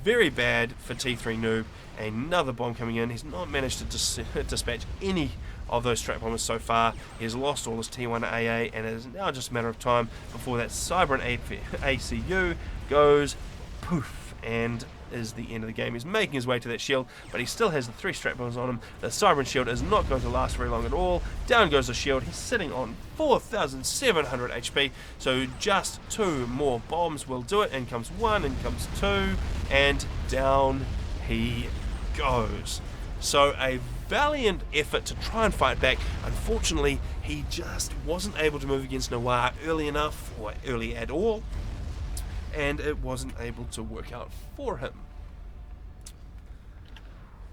very bad for T3 Noob. Another bomb coming in. He's not managed to dispatch any of those strap bombers so far. He's lost all his T1 AA, and it is now just a matter of time before that Cybran ACU goes poof and is the end of the game. He's making his way to that shield, but he still has the 3 strap bombers on him. The Cybran shield is not going to last very long at all. Down goes the shield. He's sitting on 4,700 HP, so just 2 more bombs will do it. In comes 1, in comes 2, and down he goes. So a valiant effort to try and fight back. Unfortunately, he just wasn't able to move against Noir early enough, or early at all, and it wasn't able to work out for him.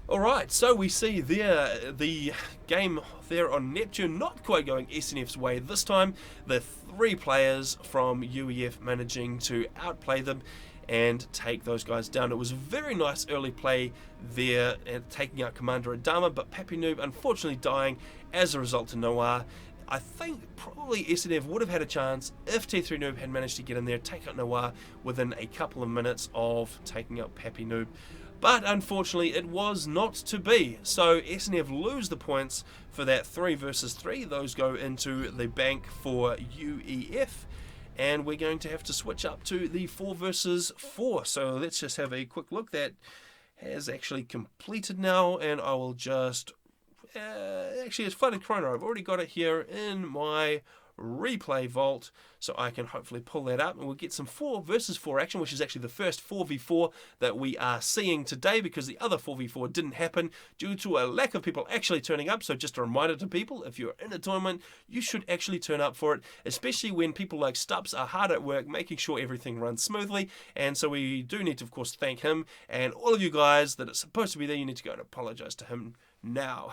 Alright, so we see there the game there on Neptune not quite going SNF's way this time. The 3 players from UEF managing to outplay them and take those guys down. It was a very nice early play there at taking out Commander Adama, but Pappy Noob unfortunately dying as a result to Noir. I think probably SNF would have had a chance if T3 Noob had managed to get in there, take out Noir within a couple of minutes of taking out Pappy Noob. But unfortunately it was not to be. So SNF lose the points for that 3 versus 3. Those go into the bank for UEF. And we're going to have to switch up to the 4 versus 4. So let's just have a quick look. That has actually completed now, and I will just... actually, it's Flooded Corona. I've already got it here in my replay vault, so I can hopefully pull that up, and we'll get some 4 versus 4 action, which is actually the first 4v4 that we are seeing today, because the other 4v4 didn't happen due to a lack of people actually turning up. So just a reminder to people, if you're in a tournament, you should actually turn up for it, especially when people like Stubbs are hard at work making sure everything runs smoothly. And so we do need to, of course, thank him, and all of you guys that are supposed to be there, you need to go and apologize to him now.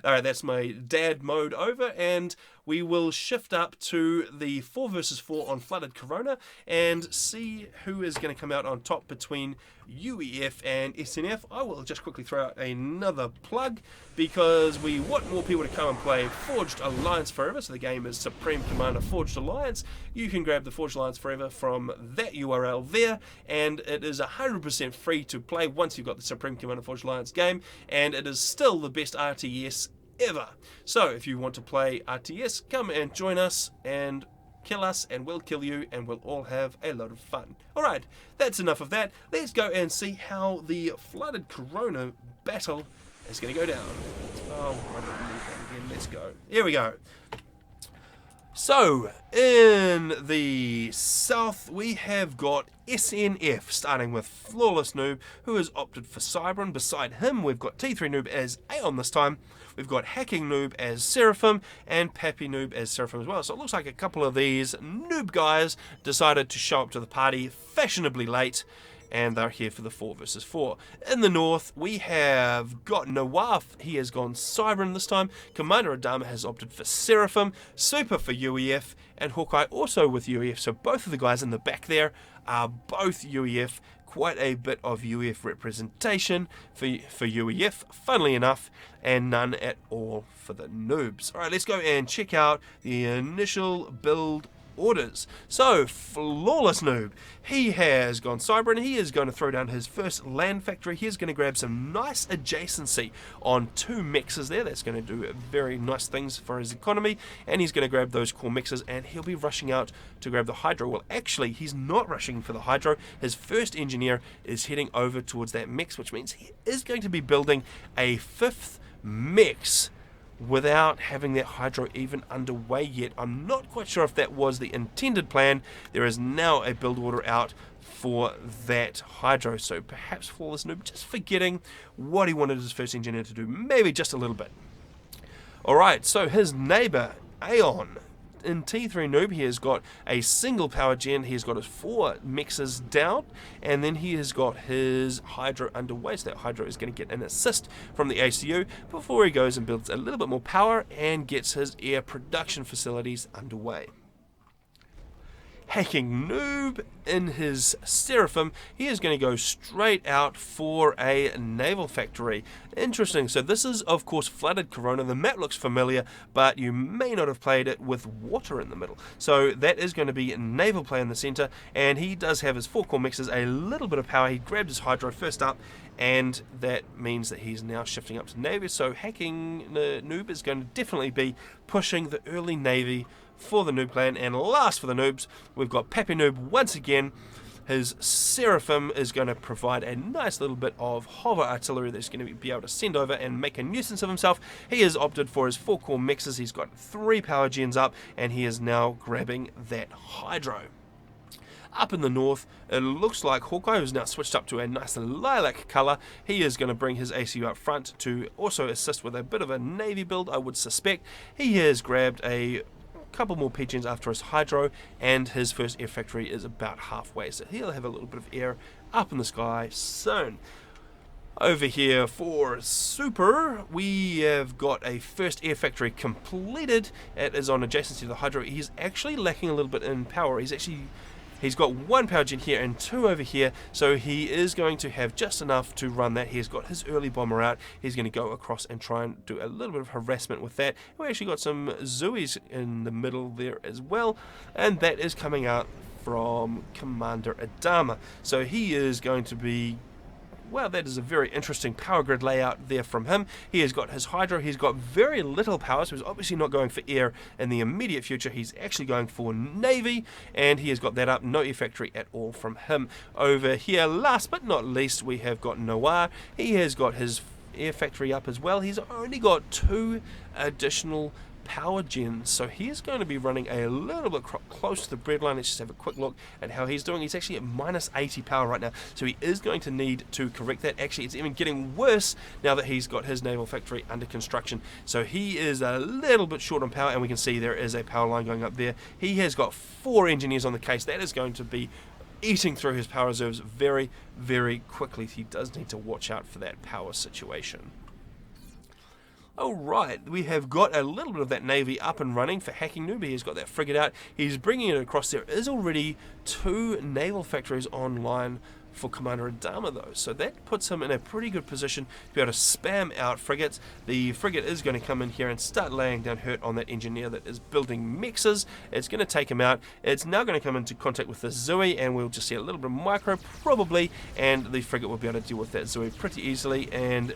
Alright, that's my dad mode over, and we will shift up to the 4 versus 4 on Flooded Corona and see who is going to come out on top between UEF and SNF. I will just quickly throw out another plug, because we want more people to come and play Forged Alliance Forever. So the game is Supreme Commander Forged Alliance. You can grab the Forged Alliance Forever from that URL there, and it is 100% free to play once you've got the Supreme Commander Forged Alliance game, and it is still the best RTS ever. So if you want to play RTS, come and join us and kill us, and we'll kill you, and we'll all have a lot of fun. Alright, that's enough of that. Let's go and see how the Flooded Corona battle is going to go down. Oh, I don't need that again. Let's go. Here we go. So, in the south, we have got SNF, starting with Flawless Noob, who has opted for Cybran. Beside him, we've got T3 Noob as Aeon this time. We've got Hacking Noob as Seraphim, and Pappy Noob as Seraphim as well. So it looks like a couple of these noob guys decided to show up to the party fashionably late, and they're here for the 4 versus 4. In the north, we have got Noir. He has gone Siren this time. Commander Adama has opted for Seraphim. Super for UEF, and Hawkeye also with UEF. So both of the guys in the back there are both UEF. Quite a bit of UEF representation for UEF, funnily enough, and none at all for the noobs. Alright, let's go and check out the initial build orders. So, Flawless Noob, he has gone cyber, and he is going to throw down his first land factory. He is going to grab some nice adjacency on 2 mixes there. That's going to do very nice things for his economy, and he's going to grab those core mixes, and he'll be rushing out to grab the hydro. Well, actually, he's not rushing for the hydro. His first engineer is heading over towards that mix, which means he is going to be building a 5th mix without having that hydro even underway yet. I'm not quite sure if that was the intended plan. There is now a build order out for that hydro, so perhaps Flawless Noob just forgetting what he wanted his first engineer to do, maybe just a little bit. Alright, so his neighbor, Aeon, in T3 Noob, he has got a single power gen, he has got his 4 mixes down, and then he has got his hydro underway. So that hydro is going to get an assist from the ACU before he goes and builds a little bit more power and gets his air production facilities underway. Hacking Noob, in his Seraphim, he is going to go straight out for a naval factory. Interesting, so this is of course flooded Corona. The map looks familiar, but you may not have played it with water in the middle. So that is going to be a naval play in the center, and he does have his 4 core mixes, a little bit of power. He grabbed his hydro first up, and that means that he's now shifting up to navy. So Hacking Noob is going to definitely be pushing the early navy for the noob clan. And last for the noobs, we've got Pappy Noob once again. His Seraphim is going to provide a nice little bit of hover artillery that's going to be able to send over and make a nuisance of himself. He has opted for his 4 core mixes. He's got 3 power gens up, and he is now grabbing that hydro. Up in the north, it looks like Hawkeye, who's now switched up to a nice lilac colour. He is going to bring his ACU up front to also assist with a bit of a navy build, I would suspect. He has grabbed a couple more pigeons after his hydro, and his first air factory is about halfway, so he'll have a little bit of air up in the sky soon. Over here for Super, we have got a first air factory completed. It is on adjacency to the hydro. He's actually lacking a little bit in power. He's got 1 power gen here and 2 over here, so he is going to have just enough to run that. He's got his early bomber out. He's going to go across and try and do a little bit of harassment with that. We actually got some Zuis in the middle there as well, and that is coming out from Commander Adama. So he is going to be... well, that is a very interesting power grid layout there from him. He has got his hydro. He's got very little power, so he's obviously not going for air in the immediate future. He's actually going for navy, and he has got that up. No air factory at all from him. Over here, last but not least, we have got Noir. He has got his air factory up as well. He's only got 2 additional power gens, so he's going to be running a little bit close to the breadline. Let's just have a quick look at how he's doing. He's actually at minus 80 power right now, so he is going to need to correct that. Actually, it's even getting worse now that he's got his naval factory under construction, so he is a little bit short on power, and we can see there is a power line going up there. He has got 4 engineers on the case. That is going to be eating through his power reserves very, very quickly. He does need to watch out for that power situation. Alright, we have got a little bit of that navy up and running for Hacking Noob. He's got that frigate out. He's bringing it across. There is already 2 naval factories online for Commander Adama though, so that puts him in a pretty good position to be able to spam out frigates. The frigate is going to come in here and start laying down hurt on that engineer that is building mixes. It's going to take him out. It's now going to come into contact with the Zui, and we'll just see a little bit of micro probably, and the frigate will be able to deal with that Zui pretty easily, and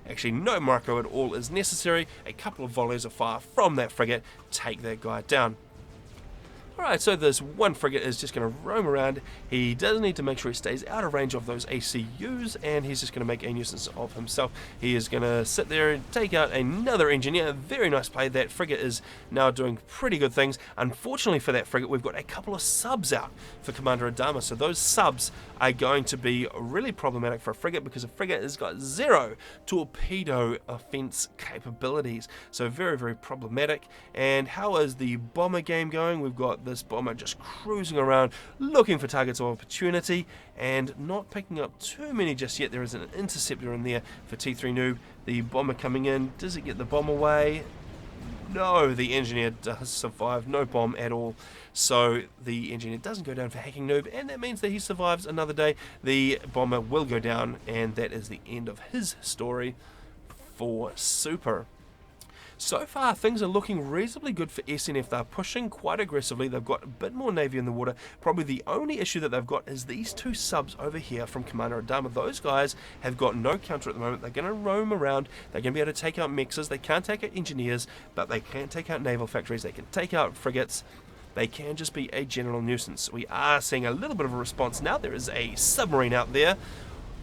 actually no micro at all is necessary. A couple of volleys of fire from that frigate take that guy down. Alright, so this one frigate is just going to roam around. He does need to make sure he stays out of range of those ACUs, and he's just going to make a nuisance of himself. He is going to sit there and take out another engineer. Very nice play. That frigate is now doing pretty good things. Unfortunately for that frigate, we've got a couple of subs out for Commander Adama, so those subs are going to be really problematic for a frigate, because a frigate has got 0 torpedo offense capabilities, so very, very problematic. And how is the bomber game going? We've got this bomber just cruising around, looking for targets of opportunity, and not picking up too many just yet. There is an interceptor in there for T3 Noob. The bomber coming in, does it get the bomb away? No, the engineer does survive, no bomb at all. So the engineer doesn't go down for hacking Noob, and that means that he survives another day. The bomber will go down, and that is the end of his story for Super. So far, things are looking reasonably good for SNF. They're pushing quite aggressively. They've got a bit more Navy in the water. Probably the only issue that they've got is these two subs over here from Commander Adama. Those guys have got no counter at the moment. They're going to roam around. They're going to be able to take out mixers. They can't take out engineers, but they can take out naval factories. They can take out frigates. They can just be a general nuisance. We are seeing a little bit of a response now. There is a submarine out there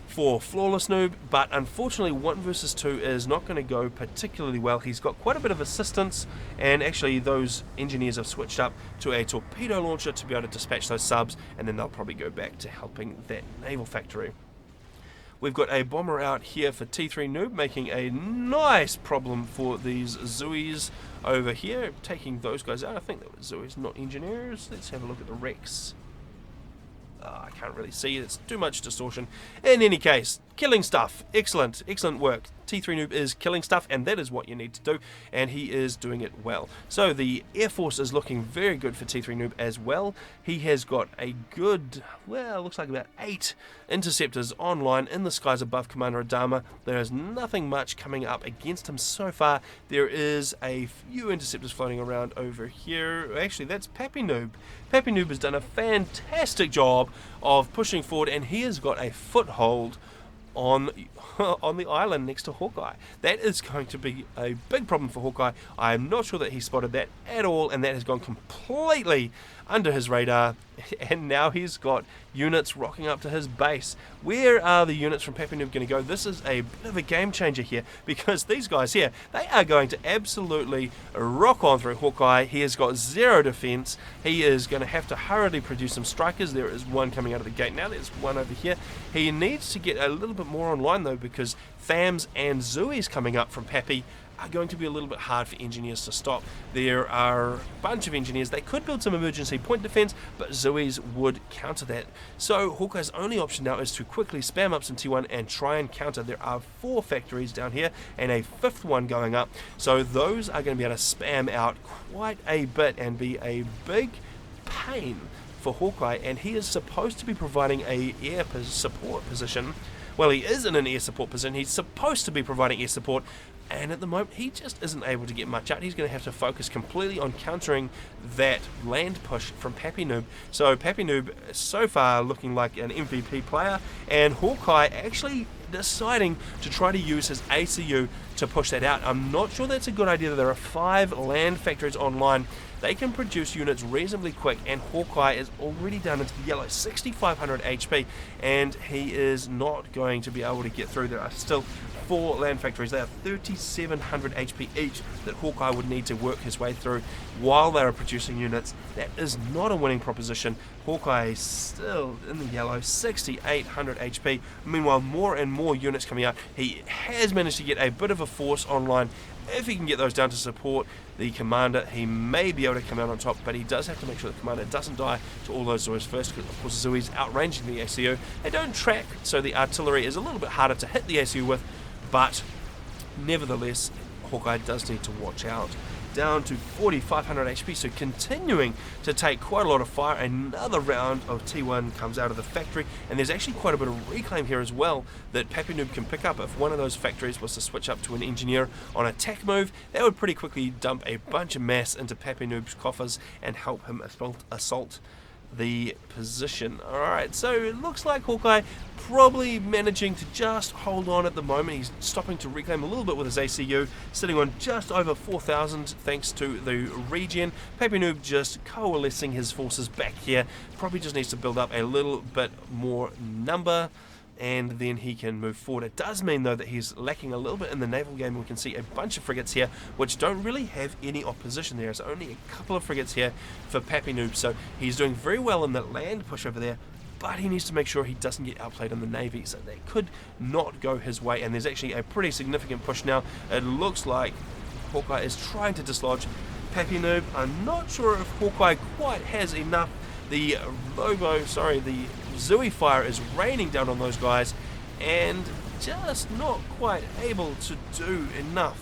for Flawless Noob, but unfortunately 1 versus 2 is not going to go particularly well. He's got quite a bit of assistance, and actually those engineers have switched up to a torpedo launcher to be able to dispatch those subs, and then they'll probably go back to helping that naval factory. We've got a bomber out here for T3 Noob, making a nice problem for these Zoes over here, taking those guys out. I think that was Zoes, not engineers. Let's have a look at the wrecks. I can't really see, it's too much distortion. In any case, killing stuff. Excellent, excellent work. T3 Noob is killing stuff, and that is what you need to do, and he is doing it well. So the Air Force is looking very good for T3 Noob as well. He has got a good, well, looks like about 8 interceptors online in the skies above Commander Adama. There is nothing much coming up against him so far. There is a few interceptors floating around over here. Actually, that's Pappy Noob. Pappy Noob has done a fantastic job of pushing forward, and he has got a foothold on the island next to Hawkeye. That is going to be a big problem for Hawkeye. I am not sure that he spotted that at all, and that has gone completely under his radar, and now he's got units rocking up to his base. Where are the units from Pappy Noob going to go? This is a bit of a game changer here, because these guys here, they are going to absolutely rock on through Hawkeye. He has got 0 defense. He is going to have to hurriedly produce some strikers. There is one coming out of the gate now. There's one over here. He needs to get a little bit more online though, because Thams and Zoe's coming up from Pappy are going to be a little bit hard for engineers to stop. There are a bunch of engineers. They could build some emergency point defense, but Zoe's would counter that. So Hawkeye's only option now is to quickly spam up some T1 and try and counter. There are 4 factories down here and a 5th one going up. So those are going to be able to spam out quite a bit and be a big pain for Hawkeye, and he is supposed to be providing a air support position. Well, he is in an air support position. He's supposed to be providing air support, and at the moment he just isn't able to get much out. He's going to have to focus completely on countering that land push from Pappy Noob. So Pappy Noob so far looking like an MVP player, and Hawkeye actually deciding to try to use his ACU to push that out. I'm not sure that's a good idea. There are 5 land factories online. They can produce units reasonably quick, and Hawkeye is already down into the yellow, 6,500 HP, and he is not going to be able to get through. There are still 4 land factories. They are 3,700 HP each that Hawkeye would need to work his way through while they are producing units. That is not a winning proposition. Hawkeye is still in the yellow, 6,800 HP. Meanwhile, more and more units coming out. He has managed to get a bit of a force online. If he can get those down to support the commander, he may be able to come out on top, but he does have to make sure the commander doesn't die to all those Zoes first, because of course Zoe's outranging the ACU. They don't track, so the artillery is a little bit harder to hit the ACU with, but nevertheless, Hawkeye does need to watch out. Down to 4,500 HP, so continuing to take quite a lot of fire. Another round of T1 comes out of the factory, and there's actually quite a bit of reclaim here as well that Pappy Noob can pick up. If one of those factories was to switch up to an engineer on a attack move, that would pretty quickly dump a bunch of mass into Pappy Noob's coffers and help him assault the position. Alright, so it looks like Hawkeye probably managing to just hold on at the moment. He's stopping to reclaim a little bit with his ACU, sitting on just over 4,000 thanks to the regen. Pappy Noob just coalescing his forces back here. Probably just needs to build up a little bit more number, and then he can move forward. It does mean though that he's lacking a little bit in the naval game. We can see a bunch of frigates here which don't really have any opposition. There's only a couple of frigates here for Pappy Noob, so he's doing very well in that land push over there, but he needs to make sure he doesn't get outplayed in the navy, so that could not go his way. And there's actually a pretty significant push now. It looks like Hawkeye is trying to dislodge Pappy Noob. I'm not sure if Hawkeye quite has enough. The Zooey fire is raining down on those guys, and just not quite able to do enough.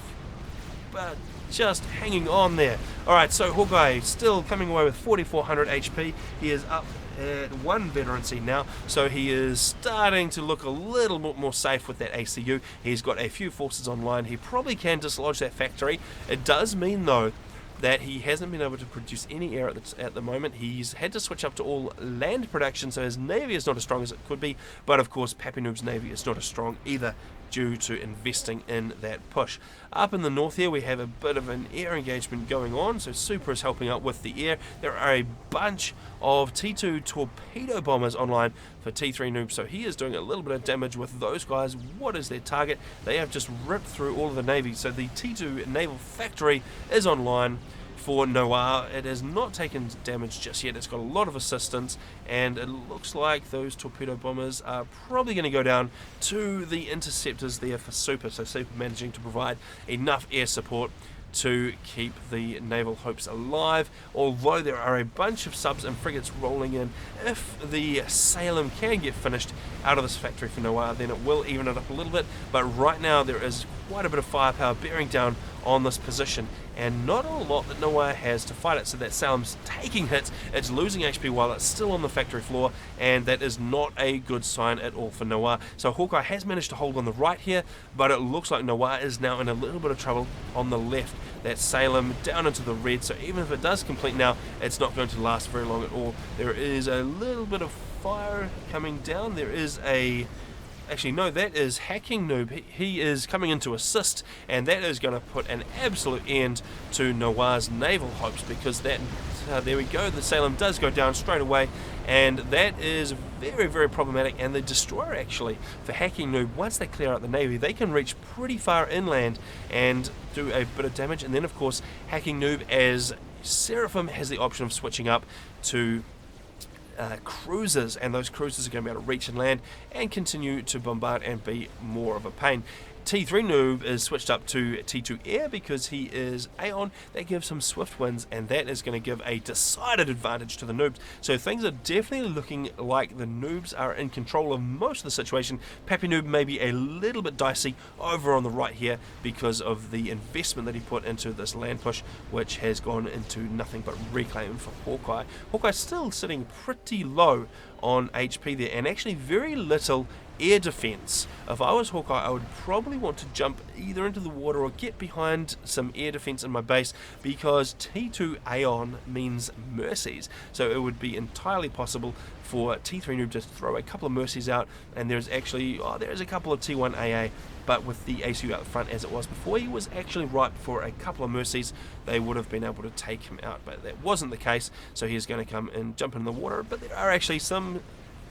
But just hanging on there. Alright, so Hawkeye still coming away with 4400 HP. He is up at 1 veterancy now, so he is starting to look a little bit more safe with that ACU. He's got a few forces online. He probably can dislodge that factory. It does mean, though, that he hasn't been able to produce any air at the moment. He's had to switch up to all land production, so his navy is not as strong as it could be, but of course Pappy Noob's navy is not as strong either, due to investing in that push. Up in the north here we have a bit of an air engagement going on, so Super is helping out with the air. There are a bunch of T2 torpedo bombers online for T3 Noob, so he is doing a little bit of damage with those guys. What is their target? They have just ripped through all of the navy, so the T2 naval factory is online for Noir. It has not taken damage just yet. It's got a lot of assistance, and it looks like those torpedo bombers are probably going to go down to the interceptors there for Super. So Super managing to provide enough air support to keep the naval hopes alive, although there are a bunch of subs and frigates rolling in. If the Salem can get finished out of this factory for Noir, then it will even it up a little bit, but right now there is quite a bit of firepower bearing down on this position, and not a lot that Noir has to fight it. So that Salem's taking hits, it's losing HP while it's still on the factory floor, and that is not a good sign at all for Noir. So Hawkeye has managed to hold on the right here, but it looks like Noir is now in a little bit of trouble on the left. That Salem down into the red, so even if it does complete now, it's not going to last very long at all. There is a little bit of fire coming down. There is a... Actually, no, that is Hacking Noob. He is coming in to assist, and that is going to put an absolute end to Noir's naval hopes, because that, there we go, the Salem does go down straight away, and that is very, very problematic. And the destroyer, actually, for Hacking Noob, once they clear out the navy, they can reach pretty far inland and do a bit of damage. And then, of course, Hacking Noob, as Seraphim, has the option of switching up to cruisers, and those cruisers are going to be able to reach and land and continue to bombard and be more of a pain. T3 Noob is switched up to T2 Air because he is Aeon. That gives him swift winds, and that is going to give a decided advantage to the Noobs. So things are definitely looking like the Noobs are in control of most of the situation. Pappy Noob may be a little bit dicey over on the right here because of the investment that he put into this land push, which has gone into nothing but reclaim for Hawkeye. Hawkeye's still sitting pretty low on HP there, and actually very little air defense. If I was Hawkeye, I would probably want to jump either into the water or get behind some air defense in my base, because T2 Aeon means mercies. So it would be entirely possible for T3 Noob to throw a couple of mercies out, and there's actually, there's a couple of T1 AA, but with the ACU out front as it was before, he was actually ripe for a couple of mercies. They would have been able to take him out, but that wasn't the case, so he's going to come and jump in the water. But there are actually some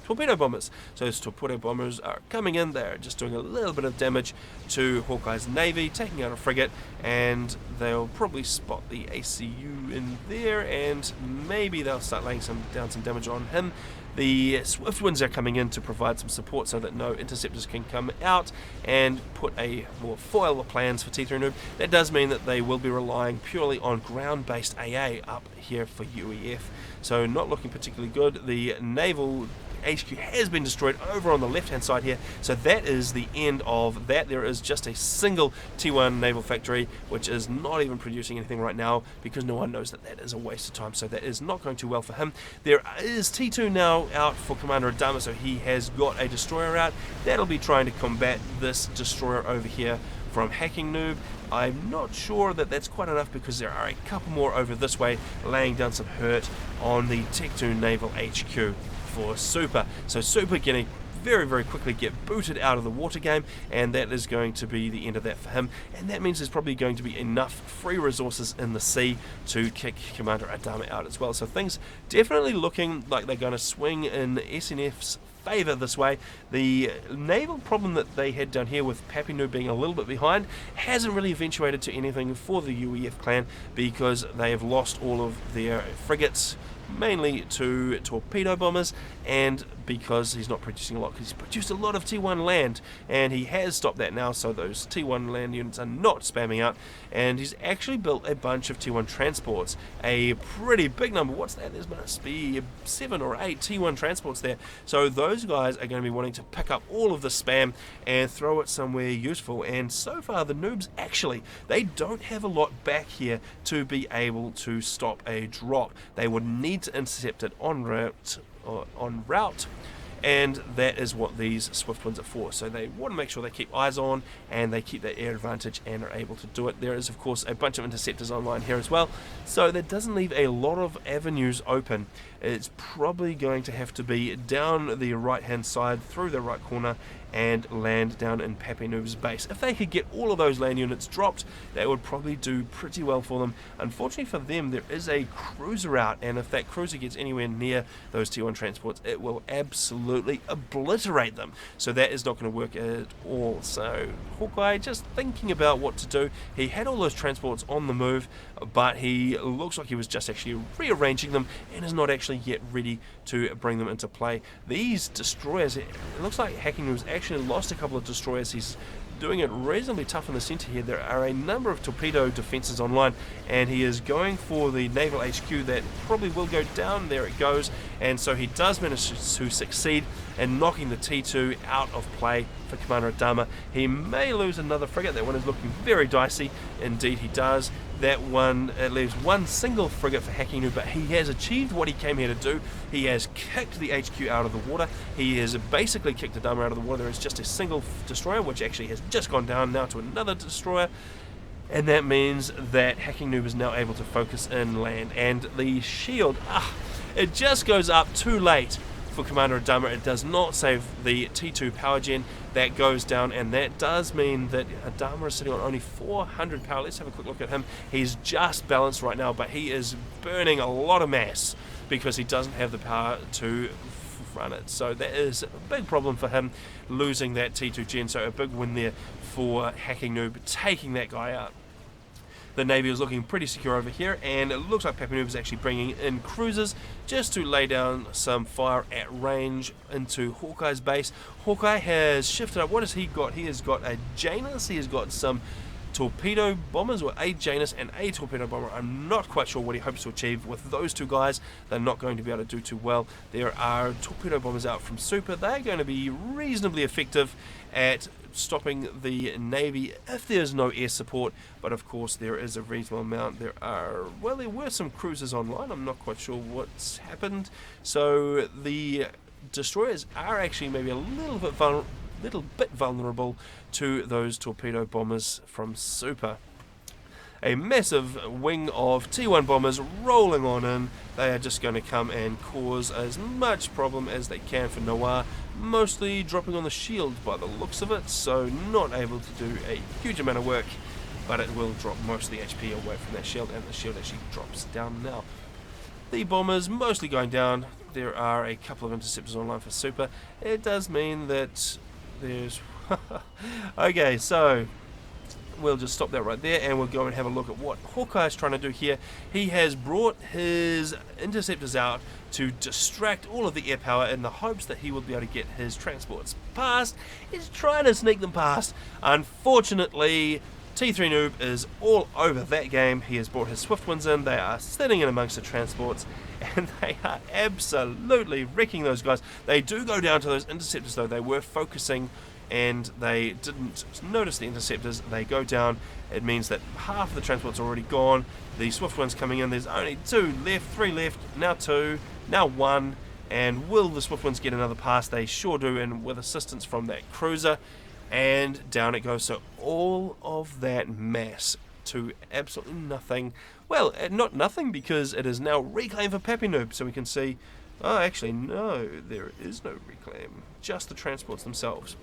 torpedo bombers. So those torpedo bombers are coming in, they're just doing a little bit of damage to Hawkeye's navy, taking out a frigate, and they'll probably spot the ACU in there, and maybe they'll start laying down some damage on him. The swift winds are coming in to provide some support so that no interceptors can come out and put a more foil plans for T3 Noob. That does mean that they will be relying purely on ground-based AA up here for UEF. So not looking particularly good. The naval HQ has been destroyed over on the left hand side here, so that is the end of that. There is just a single T1 naval factory which is not even producing anything right now, because no one knows that that is a waste of time, so that is not going too well for him. There is T2 now out for Commander Adama, so he has got a destroyer out. That'll be trying to combat this destroyer over here from Hacking Noob. I'm not sure that that's quite enough, because there are a couple more over this way laying down some hurt on the Tech2 Naval HQ for Super. So Super going to very, very quickly get booted out of the water game, and that is going to be the end of that for him. And that means there's probably going to be enough free resources in the sea to kick Commander Adama out as well. So things definitely looking like they're going to swing in SNF's favour this way. The naval problem that they had down here with Pappy Noob being a little bit behind hasn't really eventuated to anything for the UEF clan, because they have lost all of their frigates mainly to torpedo bombers, and because he's not producing a lot, because he's produced a lot of T1 land, and he has stopped that now, so those T1 land units are not spamming out. And he's actually built a bunch of T1 transports, a pretty big number. What's that? There must be 7 or 8 T1 transports there. So those guys are going to be wanting to pick up all of the spam and throw it somewhere useful. And so far the noobs actually, they don't have a lot back here to be able to stop a drop. They would need to intercept it en route, and that is what these swift ones are for. So they want to make sure they keep eyes on and they keep that air advantage and are able to do it. There is of course a bunch of interceptors online here as well, so that doesn't leave a lot of avenues open. It's probably going to have to be down the right hand side through the right corner and land down in Pappy Noob's base. If they could get all of those land units dropped, that would probably do pretty well for them. Unfortunately for them, there is a cruiser out, and if that cruiser gets anywhere near those T1 transports, it will absolutely obliterate them. So that is not going to work at all. So Hawkeye just thinking about what to do. He had all those transports on the move, but he looks like he was just actually rearranging them and is not actually yet ready to bring them into play. These destroyers, it looks like Hacking Noob's actually lost a couple of destroyers. He's doing it reasonably tough in the center here. There are a number of torpedo defenses online, and he is going for the naval HQ. That probably will go down. There it goes. And so he does manage to succeed in knocking the T2 out of play for Commander Adama. He may lose another frigate. That one is looking very dicey. Indeed he does. That one leaves one single frigate for Hacking Noob, but he has achieved what he came here to do. He has kicked the HQ out of the water. He has basically kicked Adama out of the water. There is just a single destroyer, which actually has just gone down now to another destroyer. And that means that Hacking Noob is now able to focus inland. And the shield, it just goes up too late for Commander Adama. It does not save the T2 power gen. That goes down, and that does mean that Adama is sitting on only 400 power. Let's have a quick look at him. He's just balanced right now, but he is burning a lot of mass because he doesn't have the power to run it. So that is a big problem for him, losing that T2 gen. So a big win there for Hacking Noob, taking that guy out. The Navy is looking pretty secure over here, and it looks like Pappy Noob is actually bringing in cruisers just to lay down some fire at range into Hawkeye's base. Hawkeye has shifted up. What has he got? He has got a Janus, he has got some torpedo bombers, or a Janus and a torpedo bomber. I'm not quite sure what he hopes to achieve with those two guys. They're not going to be able to do too well. There are torpedo bombers out from Super. They're going to be reasonably effective at stopping the Navy if there's no air support, but of course there is a reasonable amount. There were some cruisers online. I'm not quite sure what's happened. So the destroyers are actually maybe a little bit vulnerable to those torpedo bombers from Super. A massive wing of T1 bombers rolling on in. They are just going to come and cause as much problem as they can for Noir, mostly dropping on the shield by the looks of it, so not able to do a huge amount of work, but it will drop most of the HP away from that shield, and the shield actually drops down now. The bombers mostly going down. There are a couple of interceptors online for Super. It does mean that there's okay, so we'll just stop that right there, and we'll go and have a look at what Hawkeye is trying to do here. He has brought his interceptors out to distract all of the air power in the hopes that he will be able to get his transports past. He's trying to sneak them past. Unfortunately, T3 Noob is all over that game. He has brought his swift ones in. They are sitting in amongst the transports, and they are absolutely wrecking those guys. They do go down to those interceptors though. They were focusing and they didn't notice the interceptors. They go down. It means that half of the transport's already gone. The swift one's coming in. There's only 2 left, 3 left, now 2, now 1. And will the swift ones get another pass? They sure do, and with assistance from that cruiser. And down it goes. So all of that mass to absolutely nothing. Well, not nothing, because it is now reclaimed for Pappy Noob. So we can see, oh, actually, no, there is no reclaim. Just the transports themselves.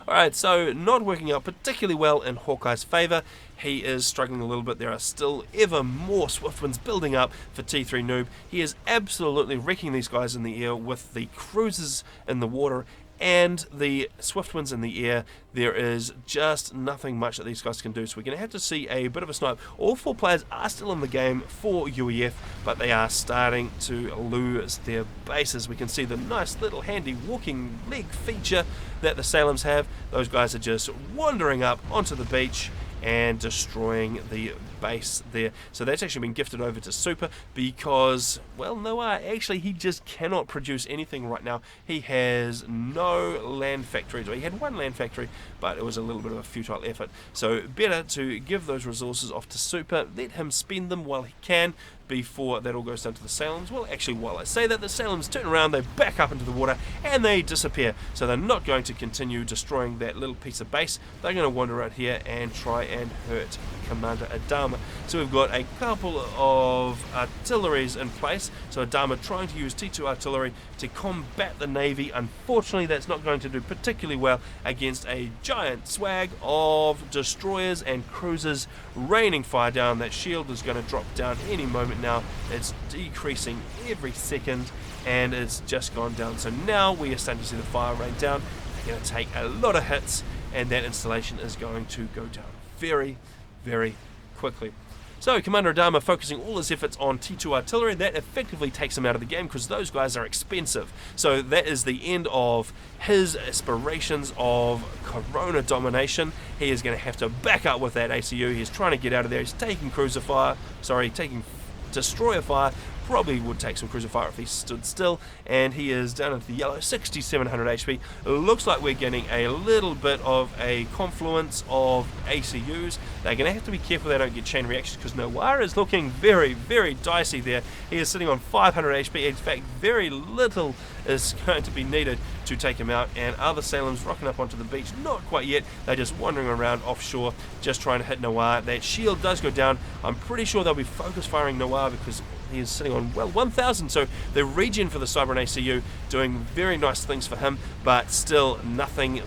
Alright, so not working out particularly well in Hawkeye's favour. He is struggling a little bit. There are still ever more swift ones building up for T3 Noob. He is absolutely wrecking these guys in the air with the cruisers in the water and the swift winds in the air, there is just nothing much that these guys can do. So we're going to have to see a bit of a snipe. All 4 players are still in the game for UEF, but they are starting to lose their bases. We can see the nice little handy walking leg feature that the Salems have. Those guys are just wandering up onto the beach and destroying the base there. So that's actually been gifted over to Super because, well, Noah, actually he just cannot produce anything right now. He has no land factories, or he had 1 land factory, but it was a little bit of a futile effort. So better to give those resources off to Super, let him spend them while he can before that all goes down to the Salems. Well, actually, while I say that, the Salems turn around, they back up into the water, and they disappear. So they're not going to continue destroying that little piece of base. They're going to wander out here and try and hurt Commander Adama. So we've got a couple of artilleries in place. So Adama trying to use T2 artillery to combat the Navy. Unfortunately, that's not going to do particularly well against a giant swag of destroyers and cruisers raining fire down. That shield is going to drop down any moment now. It's decreasing every second, and it's just gone down. So now we are starting to see the fire rain down. They're going to take a lot of hits, and that installation is going to go down very, very quickly. So Commander Adama focusing all his efforts on T2 artillery. That effectively takes him out of the game because those guys are expensive. So that is the end of his aspirations of Corona domination. He is going to have to back up with that ACU. He's trying to get out of there. He's taking taking destroyer fire. Probably would take some cruiser fire if he stood still, and he is down into the yellow, 6,700 HP. It looks like we're getting a little bit of a confluence of ACUs. They're going to have to be careful they don't get chain reactions because Noir is looking very, very dicey there. He is sitting on 500 HP. In fact, very little is going to be needed to take him out, and other Salems rocking up onto the beach. Not quite yet. They're just wandering around offshore, just trying to hit Noir. That shield does go down. I'm pretty sure they'll be focus firing Noir because he is sitting on, well, 1,000, so the regen for the Cyber and ACU doing very nice things for him, but still nothing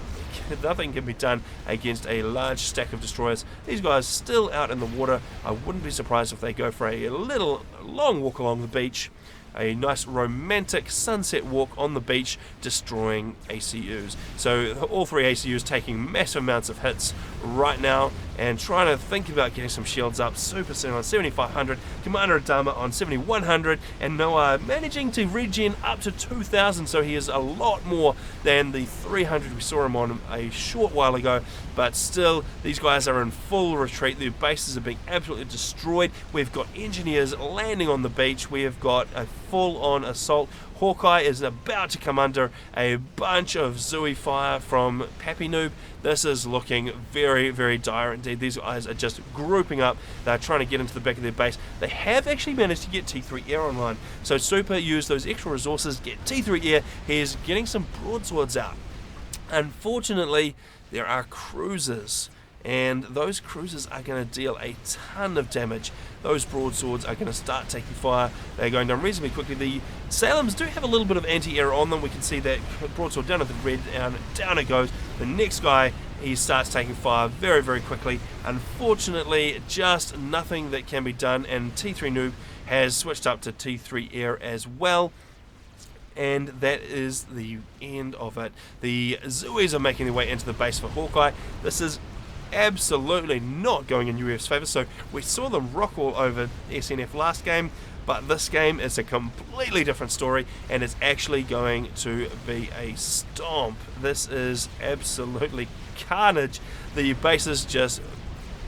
can be done against a large stack of destroyers. These guys still out in the water. I wouldn't be surprised if they go for a little long walk along the beach, a nice romantic sunset walk on the beach, destroying ACUs. So all 3 ACUs taking massive amounts of hits right now and trying to think about getting some shields up. Super soon on 7,500, Commander Adama on 7,100, and Noah managing to regen up to 2,000, so he is a lot more than the 300 we saw him on a short while ago. But still, these guys are in full retreat. Their bases are being absolutely destroyed. We've got engineers landing on the beach. We have got a full-on assault. Hawkeye is about to come under a bunch of Zooey fire from Pappy Noob. This is looking very, very dire indeed. These guys are just grouping up. They're trying to get into the back of their base. They have actually managed to get T3 Air online. So Super used those extra resources, get T3 Air. He's getting some broadswords out. Unfortunately, there are cruisers, and those cruisers are going to deal a ton of damage. Those broadswords are going to start taking fire. They're going down reasonably quickly. The Salems do have a little bit of anti-air on them. We can see that broadsword down at the red, and down it goes. The next guy, he starts taking fire very, very quickly. Unfortunately, just nothing that can be done, and T3 Noob has switched up to T3 Air as well. And that is the end of it. The Zooies are making their way into the base for Hawkeye. This is absolutely not going in UEF's favour. So we saw them rock all over SNF last game, but this game is a completely different story, and it's actually going to be a stomp. This is absolutely carnage. The base is just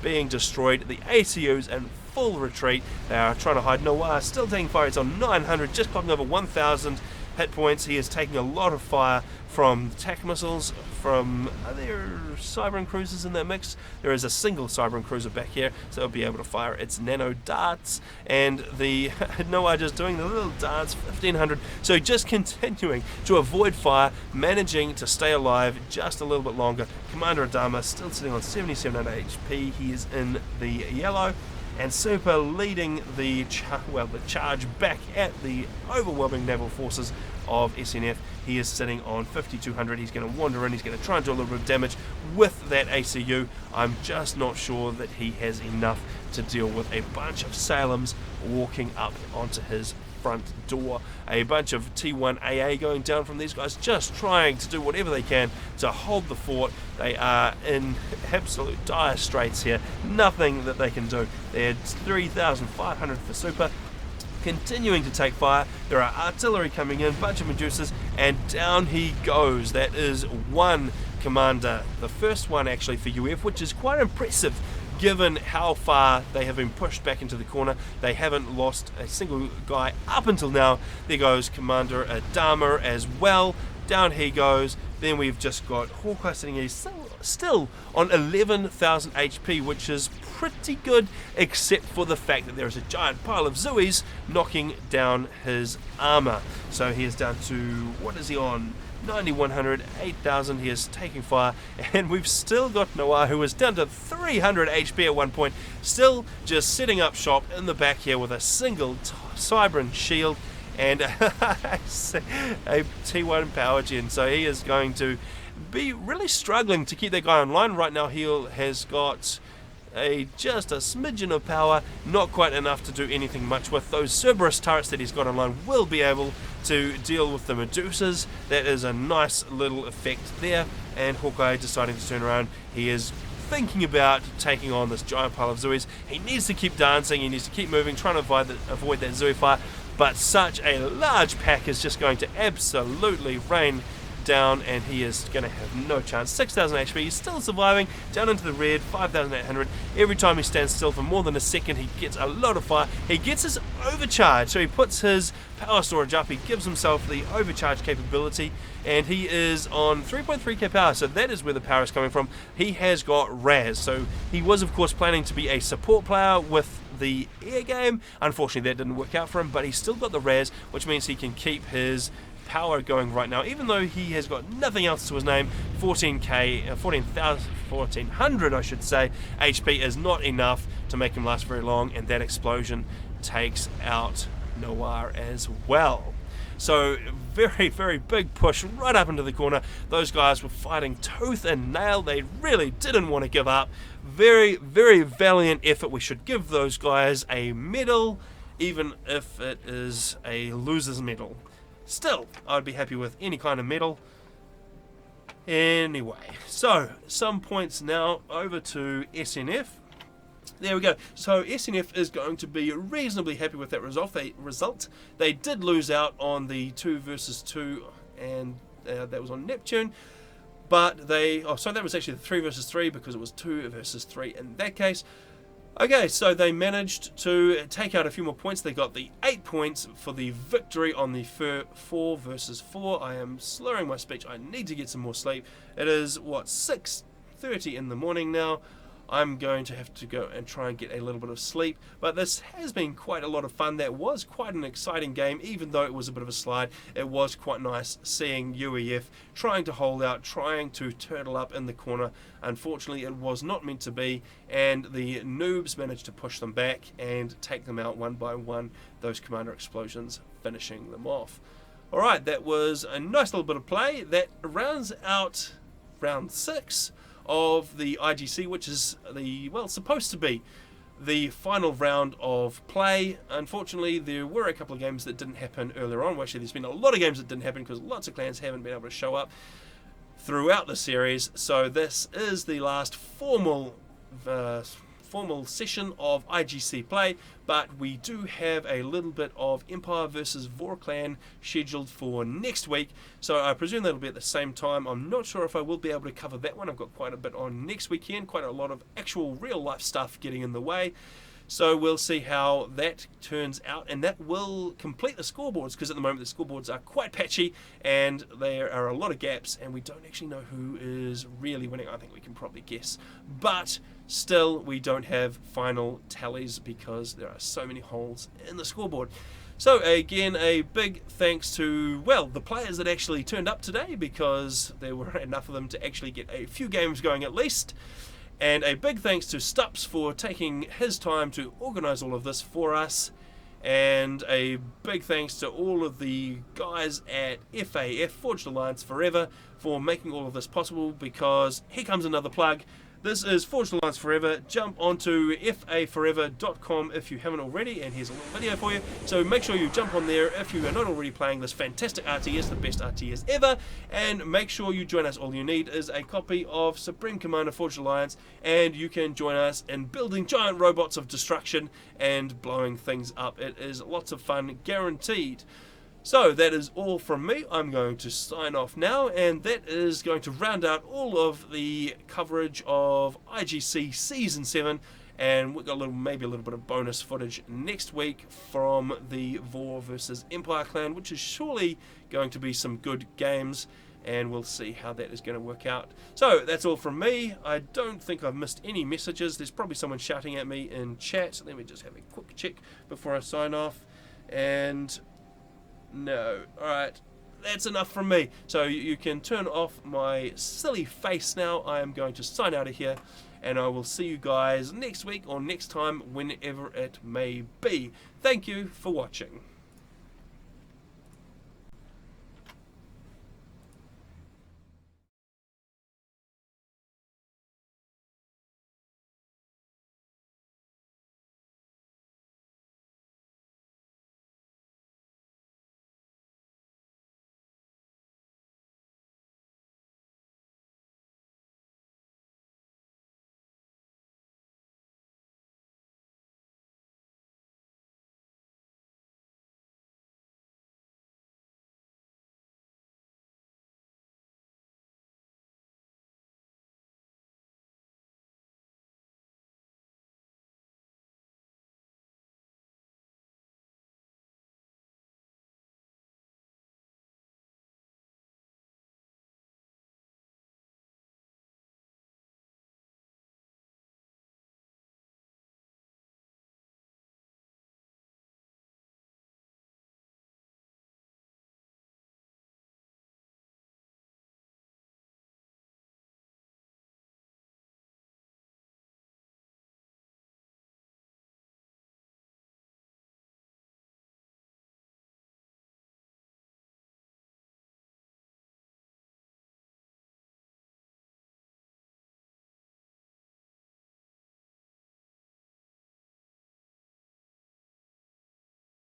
being destroyed. The ACUs in full retreat. They are trying to hide. Noir still taking fire. It's on 900, just clocking over 1,000 hit points. He is taking a lot of fire from attack missiles, from other Cyber cruisers in that mix. There is a single Cyber cruiser back here, so it'll be able to fire its nano darts, and the Noah just doing the little darts, 1,500. So just continuing to avoid fire, managing to stay alive just a little bit longer. Commander Adama still sitting on 7,700 HP. He is in the yellow. And Super leading the charge back at the overwhelming naval forces of SNF. He is sitting on 5,200. He's going to wander in. He's going to try and do a little bit of damage with that ACU. I'm just not sure that he has enough to deal with a bunch of Salems walking up onto his front door. A bunch of T1 AA going down from these guys, just trying to do whatever they can to hold the fort. They are in absolute dire straits here. Nothing that they can do. They're 3,500 for super. Continuing to take fire. There are artillery coming in, bunch of Medusas, and down he goes. That is one commander, the first one actually for UEF, which is quite impressive given how far they have been pushed back into the corner. They haven't lost a single guy up until now. There goes Commander Adama as well. Down he goes. Then we've just got Hawkeye sitting here still on 11,000 HP, which is pretty good, except for the fact that there is a giant pile of Zoes knocking down his armor. So he is down to, what is he on? 9,100, 8,000. He is taking fire, and we've still got Noir, who is down to 300 HP at one point, still just setting up shop in the back here with a single Cybran shield and a T1 power gen. So he is going to be really struggling to keep that guy online. Right now he has got just a smidgen of power, not quite enough to do anything much with. Those Cerberus turrets that he's got online will be able to deal with the Medusas. That is a nice little effect there. And Hawkeye deciding to turn around. He is thinking about taking on this giant pile of Zoes. He needs to keep dancing, he needs to keep moving, trying to avoid that Zoe fire, but such a large pack is just going to absolutely rain down, and he is going to have no chance. 6,000 HP, he's still surviving, down into the red, 5,800. Every time he stands still for more than a second, he gets a lot of fire. He gets his overcharge, so he puts his power storage up, he gives himself the overcharge capability, and he is on 3.3k power, so that is where the power is coming from. He has got Raz, so he was of course planning to be a support player with the air game. Unfortunately that didn't work out for him, but he's still got the Raz, which means he can keep his power going right now, even though he has got nothing else to his name. 1400 I should say HP is not enough to make him last very long, and that explosion takes out Noir as well. So very, very big push right up into the corner. Those guys were fighting tooth and nail. They really didn't want to give up. Very, very valiant effort. We should give those guys a medal, even if it is a loser's medal. Still, I'd be happy with any kind of medal. Anyway, so some points now over to SNF. There we go. So SNF is going to be reasonably happy with that result. They did lose out on the 2 versus 2, and that was on Neptune. But so that was actually the 3 versus 3 because it was 2 versus 3 in that case. Okay, so they managed to take out a few more points. They got the 8 points for the victory on the 4 versus 4. I am slurring my speech. I need to get some more sleep. It is, 6:30 in the morning now. I'm going to have to go and try and get a little bit of sleep. But this has been quite a lot of fun. That was quite an exciting game, even though it was a bit of a slide. It was quite nice seeing UEF trying to hold out, trying to turtle up in the corner. Unfortunately, it was not meant to be, and the noobs managed to push them back and take them out one by one. Those commander explosions finishing them off. Alright, that was a nice little bit of play. That rounds out round 6 of the IGC, which is supposed to be the final round of play. Unfortunately, there were a couple of games that didn't happen earlier on. Well, actually, there's been a lot of games that didn't happen because lots of clans haven't been able to show up throughout the series. So this is the last formal session of IGC play, but we do have a little bit of Empire versus Vor clan scheduled for next week, so I presume that'll be at the same time. I'm not sure if I will be able to cover that one. I've got quite a bit on next weekend, quite a lot of actual real life stuff getting in the way. So we'll see how that turns out, and that will complete the scoreboards, because at the moment the scoreboards are quite patchy and there are a lot of gaps and we don't actually know who is really winning. I think we can probably guess, but still we don't have final tallies because there are so many holes in the scoreboard. So again, a big thanks to, the players that actually turned up today, because there were enough of them to actually get a few games going at least. And a big thanks to Stups for taking his time to organise all of this for us. And a big thanks to all of the guys at FAF, Forged Alliance Forever, for making all of this possible, because here comes another plug. this is Forged Alliance Forever. Jump onto faforever.com if you haven't already, and here's a little video for you. So make sure you jump on there if you are not already playing this fantastic RTS, the best RTS ever, and make sure you join us. All you need is a copy of Supreme Commander Forged Alliance, and you can join us in building giant robots of destruction and blowing things up. It is lots of fun, guaranteed. So that is all from me. I'm going to sign off now, and that is going to round out all of the coverage of IGC Season 7, and we've got maybe a little bit of bonus footage next week from the Vor versus Empire clan, which is surely going to be some good games, and we'll see how that is going to work out. So that's all from me. I don't think I've missed any messages. There's probably someone shouting at me in chat. Let me just have a quick check before I sign off. And no. Alright, that's enough from me. So you can turn off my silly face now. I am going to sign out of here, and I will see you guys next week or next time, whenever it may be. Thank you for watching.